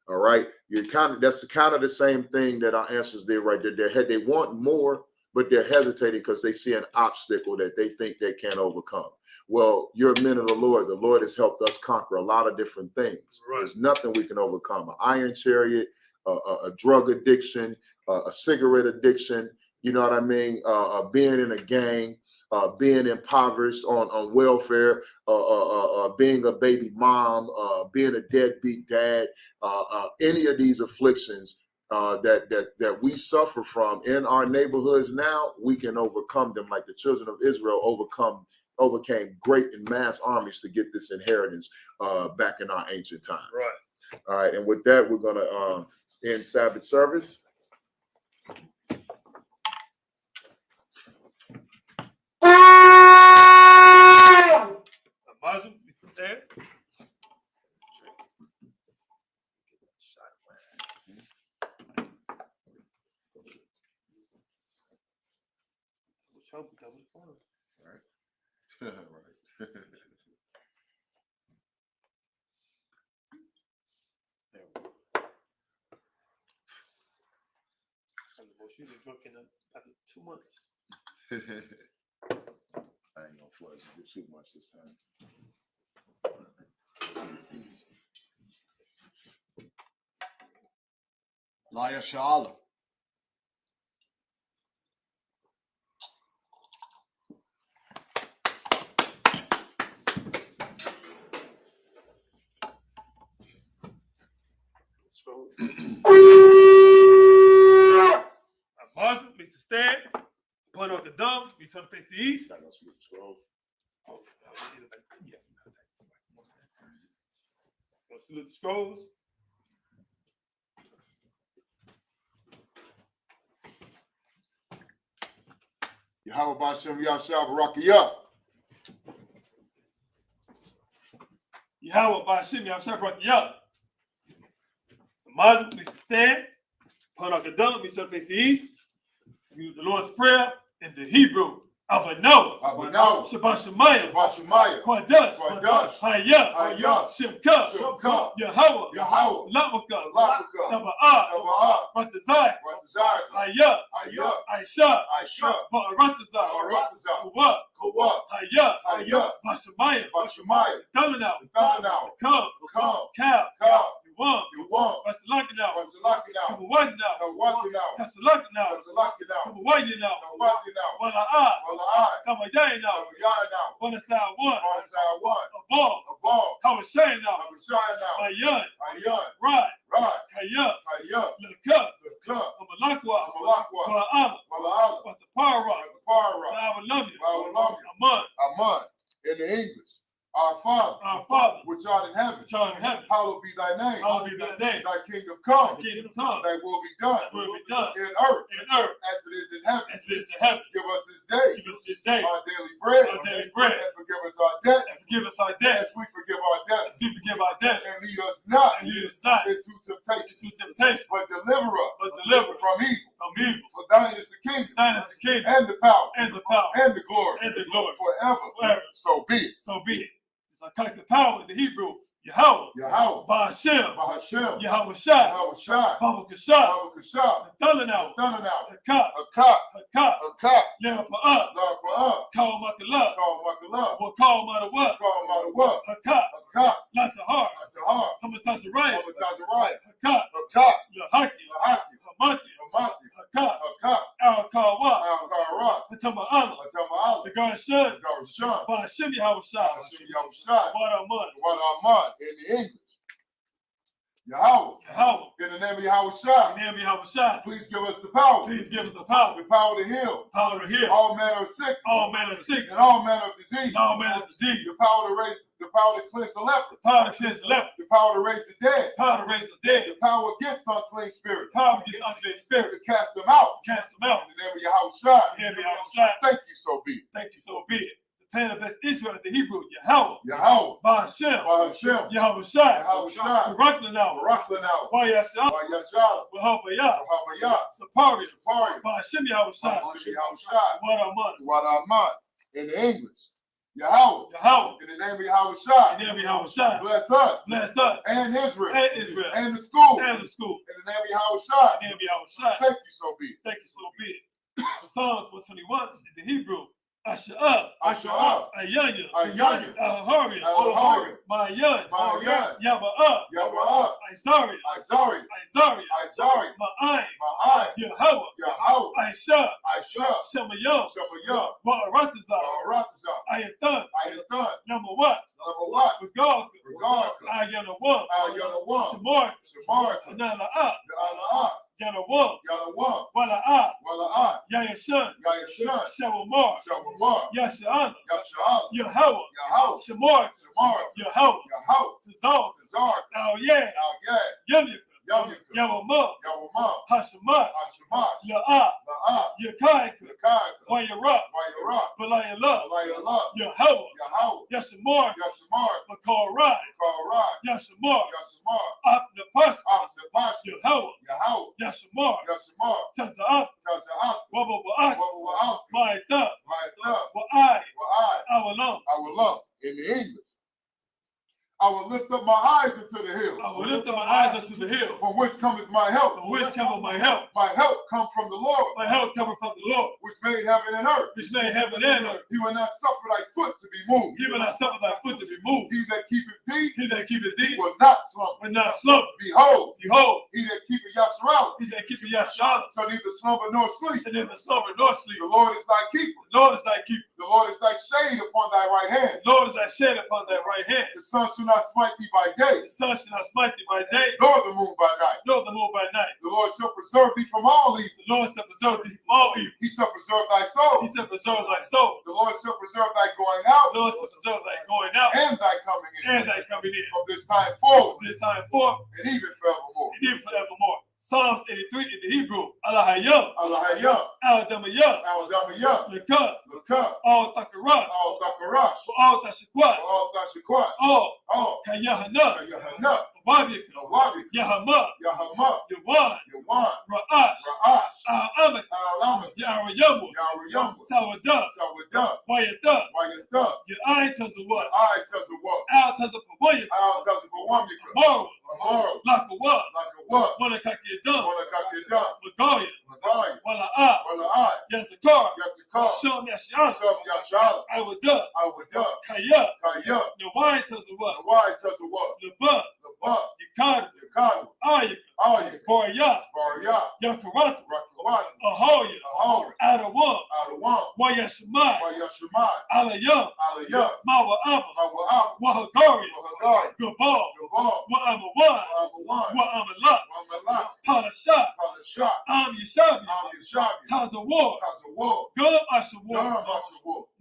All right, that's kind of the same thing that our ancestors did right there. They want more, but they're hesitating because they see an obstacle that they think they can't overcome. Well, you're men of the Lord. The Lord has helped us conquer a lot of different things. Right. There's nothing we can overcome. An iron chariot, a drug addiction, a cigarette addiction, you know what I mean? Being in a gang, being impoverished on welfare, being a baby mom, being a deadbeat dad, any of these afflictions that we suffer from in our neighborhoods now, we can overcome them like the children of Israel overcame great and mass armies to get this inheritance back in our ancient times. Right. All right, and with that, we're gonna end Sabbath service. Muslim, Mr. Stan. Right. Right. She's been drunk in 2 months. I ain't gonna flush you too much this time. Laya Shala. Muslim, Mr. Stan. Point out the dumb, we turn to face the east. I don't see the scroll. Go salute the scrolls. Yahweh Bashem Yahshua Barakiyah. Yahweh Bashem Yahshua Barakiyah. Muslim, Mr. Stan. Point out the dumb, we turn to face the east. Use the Lord's Prayer in the Hebrew Abanawa. Abanawa. Shabashemaya. Shabashemaya. Quadash. Quadash. Hayah. Hayah. Shimka. Shimka. Yahweh. Yahweh. Lamaka. Labaka. Taba'ah. Taba'ah. Ratazai. Ratazai. Hayah. Hayah. Aisha. Aisha. Ba'aratazai. Ba'aratazai. Kuwa. Kuwa. Hayah. Hayah. Bashemaya. Bashemaya. Talanau. Talanau. Come. Come. Cow. Cow. Yuwam. Yuwam. Basalakanaw. Basalakanaw. Kabawagnaw. Kawakanaw. Kasalakanaw. Basalakanaw. Kabawagnaw. Kawakanaw. Wala'a. Wala'ai. Kamayaynaw. Kawayanaw. Wanasawan. Wanasawan. A ball. A ball. Kawashaynaw. Kawashayanaw. Mayan. Ayan. Right. Right. Kaya. Kaya. Laka. Laka. Amalakwa. Amalakwa. Wala'ala. Wala'ala. Watapara. Watapara. La'awalamya. La'awalamya. Aman. Aman. In the English. Our Father, which art in heaven, hallowed be thy name. Hallowed be thy name. Thy kingdom come. Thy kingdom come. Thy will be done. Thy will be done. In earth. As it is in heaven. it is in heaven. Give us this day. Give us this day. Our daily bread. Our daily bread. And forgive us our debts. And forgive us our debts. As we forgive our debts. As we forgive our debts. And lead us not. And lead us not into temptation. But deliver us. From evil. From evil. For thine is the kingdom. Thine is the kingdom. And the power. And the power. And the glory. And the glory. Forever. Forever. So be it. So be it. It's a collective power in the Hebrew. Yahweh. Yahweh. Ba'ashem. Ba'ashem. Yahweh Shai. Yahweh Shai. Baba Kashah. Baba Kashah. Nathanael. Nathanael. Hakak. Hakak. Hakak. Hakak. Le'apa'ah. La'apa'ah. Kawal Makallah. Kawal Makallah. Wakal Madawa. Kawal Madawa. Hakak. Hakak. Latahar. Latahar. Hamatazariah. Hamatazariah. Hakak. Hakak. Lahaki. Lahaki. Hamati. Hamati. Hakak. Hakak. Al-Kawa. Al-Kara. Hatama'ala. Hatama'ala. The Garshun. Garshun. Ba'ashem Yahweh Shai. Ba'ashem Yahweh Shai. Wadaman. Wadaman. In the English. Yahweh. Yahweh. In the name of Yahweh Shai. In the name of Yahweh Shai. Please give us the power. Please give us the power. The power to heal. Power to heal. All manner of sickness. All manner of sickness. And all manner of disease. And all manner of disease. The power to raise. The power to cleanse the leper. Power to cleanse the leper. The power to raise the dead. Power to raise the dead. The power against unclean spirits. Power against unclean spirits. To cast them out. Cast them out. In the name of Yahweh Shai. In the name of Yahweh Shai. Thank you, so be it. Thank you, so be it. The plan of best Israel in the Hebrew, Yahweh. Yahweh. Ba'ashem. Ba'ashem. Yahweh Shai. Yahweh Shai. Baraklanau. Baraklanau. Wa'yashah. Wa'yashah. Wahabayah. Wahabayah. Sapari. Sapari. Ba'ashem Yahweh Shai. Ba'ashem Yahweh Shai. Wadaman. Wadaman. In the English. Yahweh. Yahweh. In the name of Yahweh Shai. In the name of Yahweh Shai. Bless us. Bless us. And Israel. And Israel. And the school. And the school. In the name of Yahweh Shai. In the name of Yahweh Shai. Thank you, so be it. Thank you, so be it. Psalms 121 in the Hebrew. Asha'ah. Asha'ah. Ayanya. Ayanya. Ahariah. Ahariah. Ma'ayan. Ma'ayan. Yaba'ah. Yaba'ah. Isariah. Isari. Isariah. Isari. Ma'ayin. Ma'ai. Yahweh. Yahweh. Aisha. Aisha. Shemayah. Shemayah. Wa'aratazah. Baratazah. Ayatan. Ayatan. Namawat. Namawat. Regarka. Regarka. Ayanawam. Al-Yanawam. Shamar. Shamarka. Anala'ah. Yala'ah. Yanawam. Yalawam. Wala'ah. Wala'ah. Yayashan. Yayashan. Shawamar. Shawamar. Yasha'ana. Yasha'al. Yahweh. Yahweh. Shamar. Shamar. Yahweh. Yahweh. Tazar. Tazar. Al-Yah. Al-Yad. Yamika. Yamika. Yawamah. Yawamah. Hashemah. Hashemah. La'ah. La'ah. Yakaika. Yakaika. Wayarah. Wayarah. Balayallah. Alayallah. Yahweh. Yahweh. Yashamar. Yashamar. Makarai. Karai. Yashamar. Yashamar. After Pasha. After Pasha. Yahweh. Yahweh. Yashamar. Yashamar. Taza'af. Taza'af. Wabawa'ak. Wabawa'af. Ma'ita. Ma'ita. Wa'ai. Wa'ai. Awalam. I will love in the English. I will lift up my eyes into the hills. I will lift up my eyes unto the hills. From which cometh my help? From which cometh my help? My help comes from the Lord. My help cometh from the Lord, which made heaven and earth. which made heaven and earth. He will not suffer thy foot to be moved. He will not suffer thy foot to be moved. He that keepeth thee, He that keepeth thee will not slumber. will not slumber. Behold, Behold, he that keepeth Yasharallah, he that keepeth Yasha'ala, shall neither slumber nor sleep. and neither slumber nor sleep. The Lord is thy keeper. The Lord is thy keeper. The Lord is thy shade upon thy right hand. The Lord is thy shade upon thy right hand. The sun shall not smite thee by day, The sun shall not smite thee by day, nor the moon by night. nor the moon by night. The Lord shall preserve thee from all evil. The Lord shall preserve thee from all evil. He shall preserve thy soul. He shall preserve thy soul. The Lord shall preserve thy going out The Lord shall preserve thy going out and thy coming in and thy coming in. from this time forward From this time forth and even forevermore. and even forevermore. Psalms 83 in the Hebrew. Allahayah. Allahayah, Al-Damayah. Al-Damayah, Lekah. Lakah, Al-Takarash. Al-Dakarash, Al-Tashikwat. Al-Dashikwat, Al. Al Kayahana. Yahana, Wabika, Yahama, Yawan, Ra'ash, Al-Amak, Yarayamu, Sawada, Wayada, Ya'ai Tazawat, Al Tazapawayaka, Marwa, Lakawa, Wanakakidam, Magaya, Wala'a, Yazakar, Sham Yashala, Awada, Kaya, Yawai Tazawat, Laba, Yakadu, Ayaka, Barya, Yakarata, Ahoya, Adawan, Wayashmai, Alayam, Mawa Abba, Wahagari, Gabal, Wa'amawan, Wa'amalat, Parashat, Am Yishabi, Tazawar, Gum Ashawar,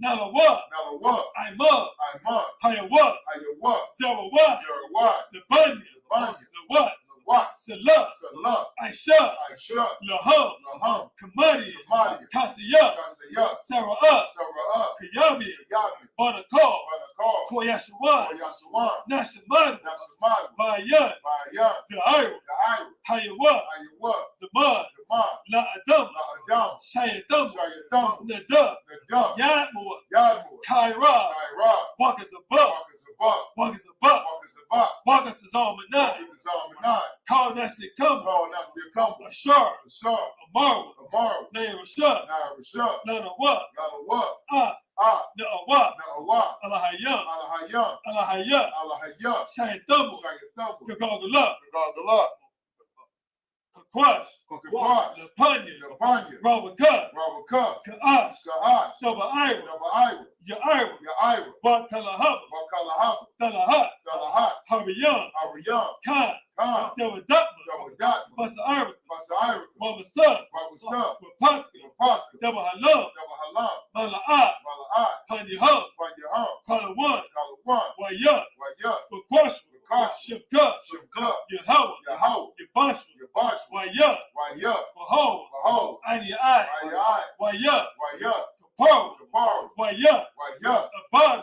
Nalawa, Imad, Hayawat, Zerawat, Nabanya, Nawat, Salah, Aisha, Laham, Kamadi, Kasiyah, Sara'ah, Kayabi, Banakar, Koyashawan, Nashamadu, Bayan, Da'ayra, Hayawat, Damad, La'adam, Shayadam, Nadab, Yadmua, Kaira, Wakazabah, Wakazazalmanai, Call Nasi Kamba, Ashar, Amaru, Naya Rashad, Nanawa, Na'awa, Alahayam, Shayatamu, Kagagala, Kakwash, Lapanya, Rawaka, Ka'ash, Daba'ayra, Ya'ayra, Bakalahab, Talahat, Hariyam, Khan, Dawadakma, Basa'ayra, Wabasab, Wapatka, Dabahalam, Mala'at, Panyahab, Kalawan, Wayat, Wakwashwa, Shibka, Yahawah, Yabashwa, Wayat, Wahol, Ayai, Wayat, Kapar, Wayat, Abad,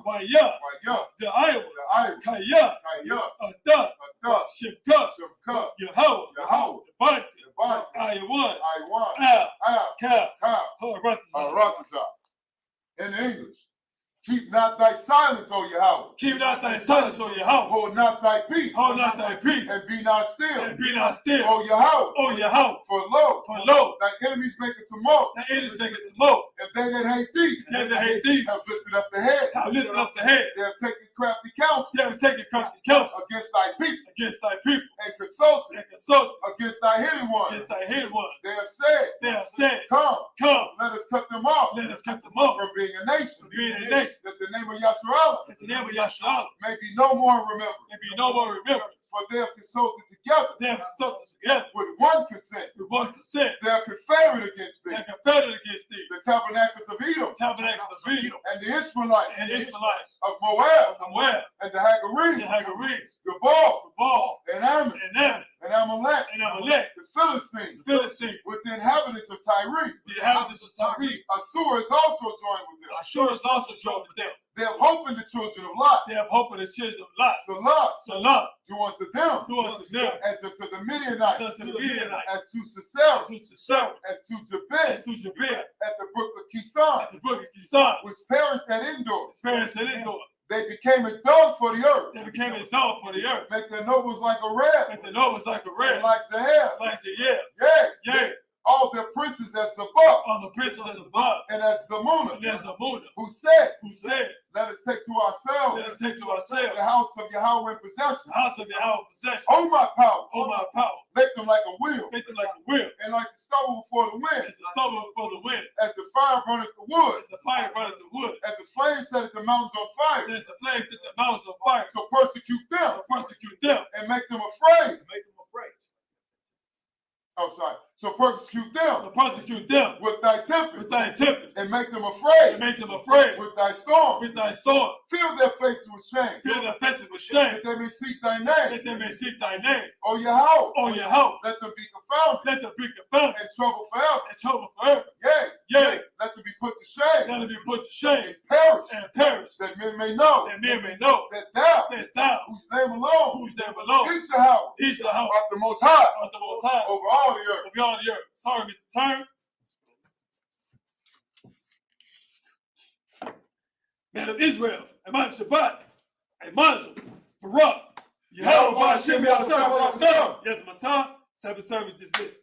Wayat, the Iowa, Kaya, Adat, Shibka, Yahawah, Ayawan, Al, Kal, Haratazah. In English, keep not thy silence, O Yahweh. Keep not thy silence, O Yahweh. Hold not thy peace. Hold not thy peace. And be not still. And be not still. O Yahweh. O Yahweh. For lo, thy enemies make a tumult. Thy enemies make a tumult. And they that hate thee. They that hate thee. Have lifted up the head. Have lifted up the head. They have taken crafty counsel. They have taken crafty counsel. Against thy people. Against thy people. And consulted. Against thy hidden ones. Against thy hidden ones. They have said. Come. Let us cut them off. Let us cut them off. From being a nation. From being a nation. That the name of Yasharallah. That the name of Yasharallah. May be no more remembered. May be no more remembered. For they have consulted together. They have consulted together. With one consent. With one consent. They are confederate against thee. They are confederate against thee. The tabernacles of Edom. Tabernacles of Edom. And the Ishmaelites. And the Ishmaelites. Of Moab. Of Moab. And the Hagarenes. And the Hagarenes. Gabal. And Ammon. And Ammon. And Amalek. And Amalek. The Philistines. The Philistines. With the inhabitants of Tyre. The inhabitants of Tyre. Assur is also joined with them. Assur is also joined with them. They have hope in the children of Lot. They have hope in the children of Lot. Salah. Do unto them. And to the Midianites. And to the Midianites. And to Sisera. And to Jabez. And to Jabez. At the brook of Kison. At the brook of Kison. Which perished at Endor. They became as dung for the earth. They became as dung for the earth. Make their nobles like a red. Make their nobles like a red. And like Zahir. Like Zahir. Yea. All their princes as Sabbath. All the princes as Sabbath. And as Zamuna. And as Zamuna. Who said. Let us take to ourselves. Let us take to ourselves. The house of Yahweh in possession. The house of Yahweh in possession. Oh my power. Oh my power. Make them like a wheel. Make them like a wheel. And like the stubble before the wind. As the stubble before the wind. As the fire burneth the wood. As the fire burneth the wood. As the flames set the mountains on fire. As the flames set the mountains on fire. So persecute them. So persecute them. And make them afraid. Make them afraid. Oh, sorry. So persecute them. So persecute them With thy tempest. with thy tempest. And make them afraid. And make them afraid With thy storm. with thy storm. Fill their faces with shame. Fill their faces with shame. That they may seek thy name. That they may seek thy name. O Yahweh. O Yahweh. Let them be confounded. Let them be confounded. And trouble forever. And trouble forever. Yea. Yea. Let them be put to shame. Let them be put to shame. And perish. And perish. That men may know. That men may know. That thou. That thou. Whose name alone. Whose name alone. Is Yahweh. Is Yahweh. Art the most high. Art the most high. Over all the earth. Over all the earth. Sorry, Mr. Turn. Man of Israel, Imam Shabbat, Imam Barak, Yahweh Hashem Yahweh. Yes, Matah, Sabbath service dismissed.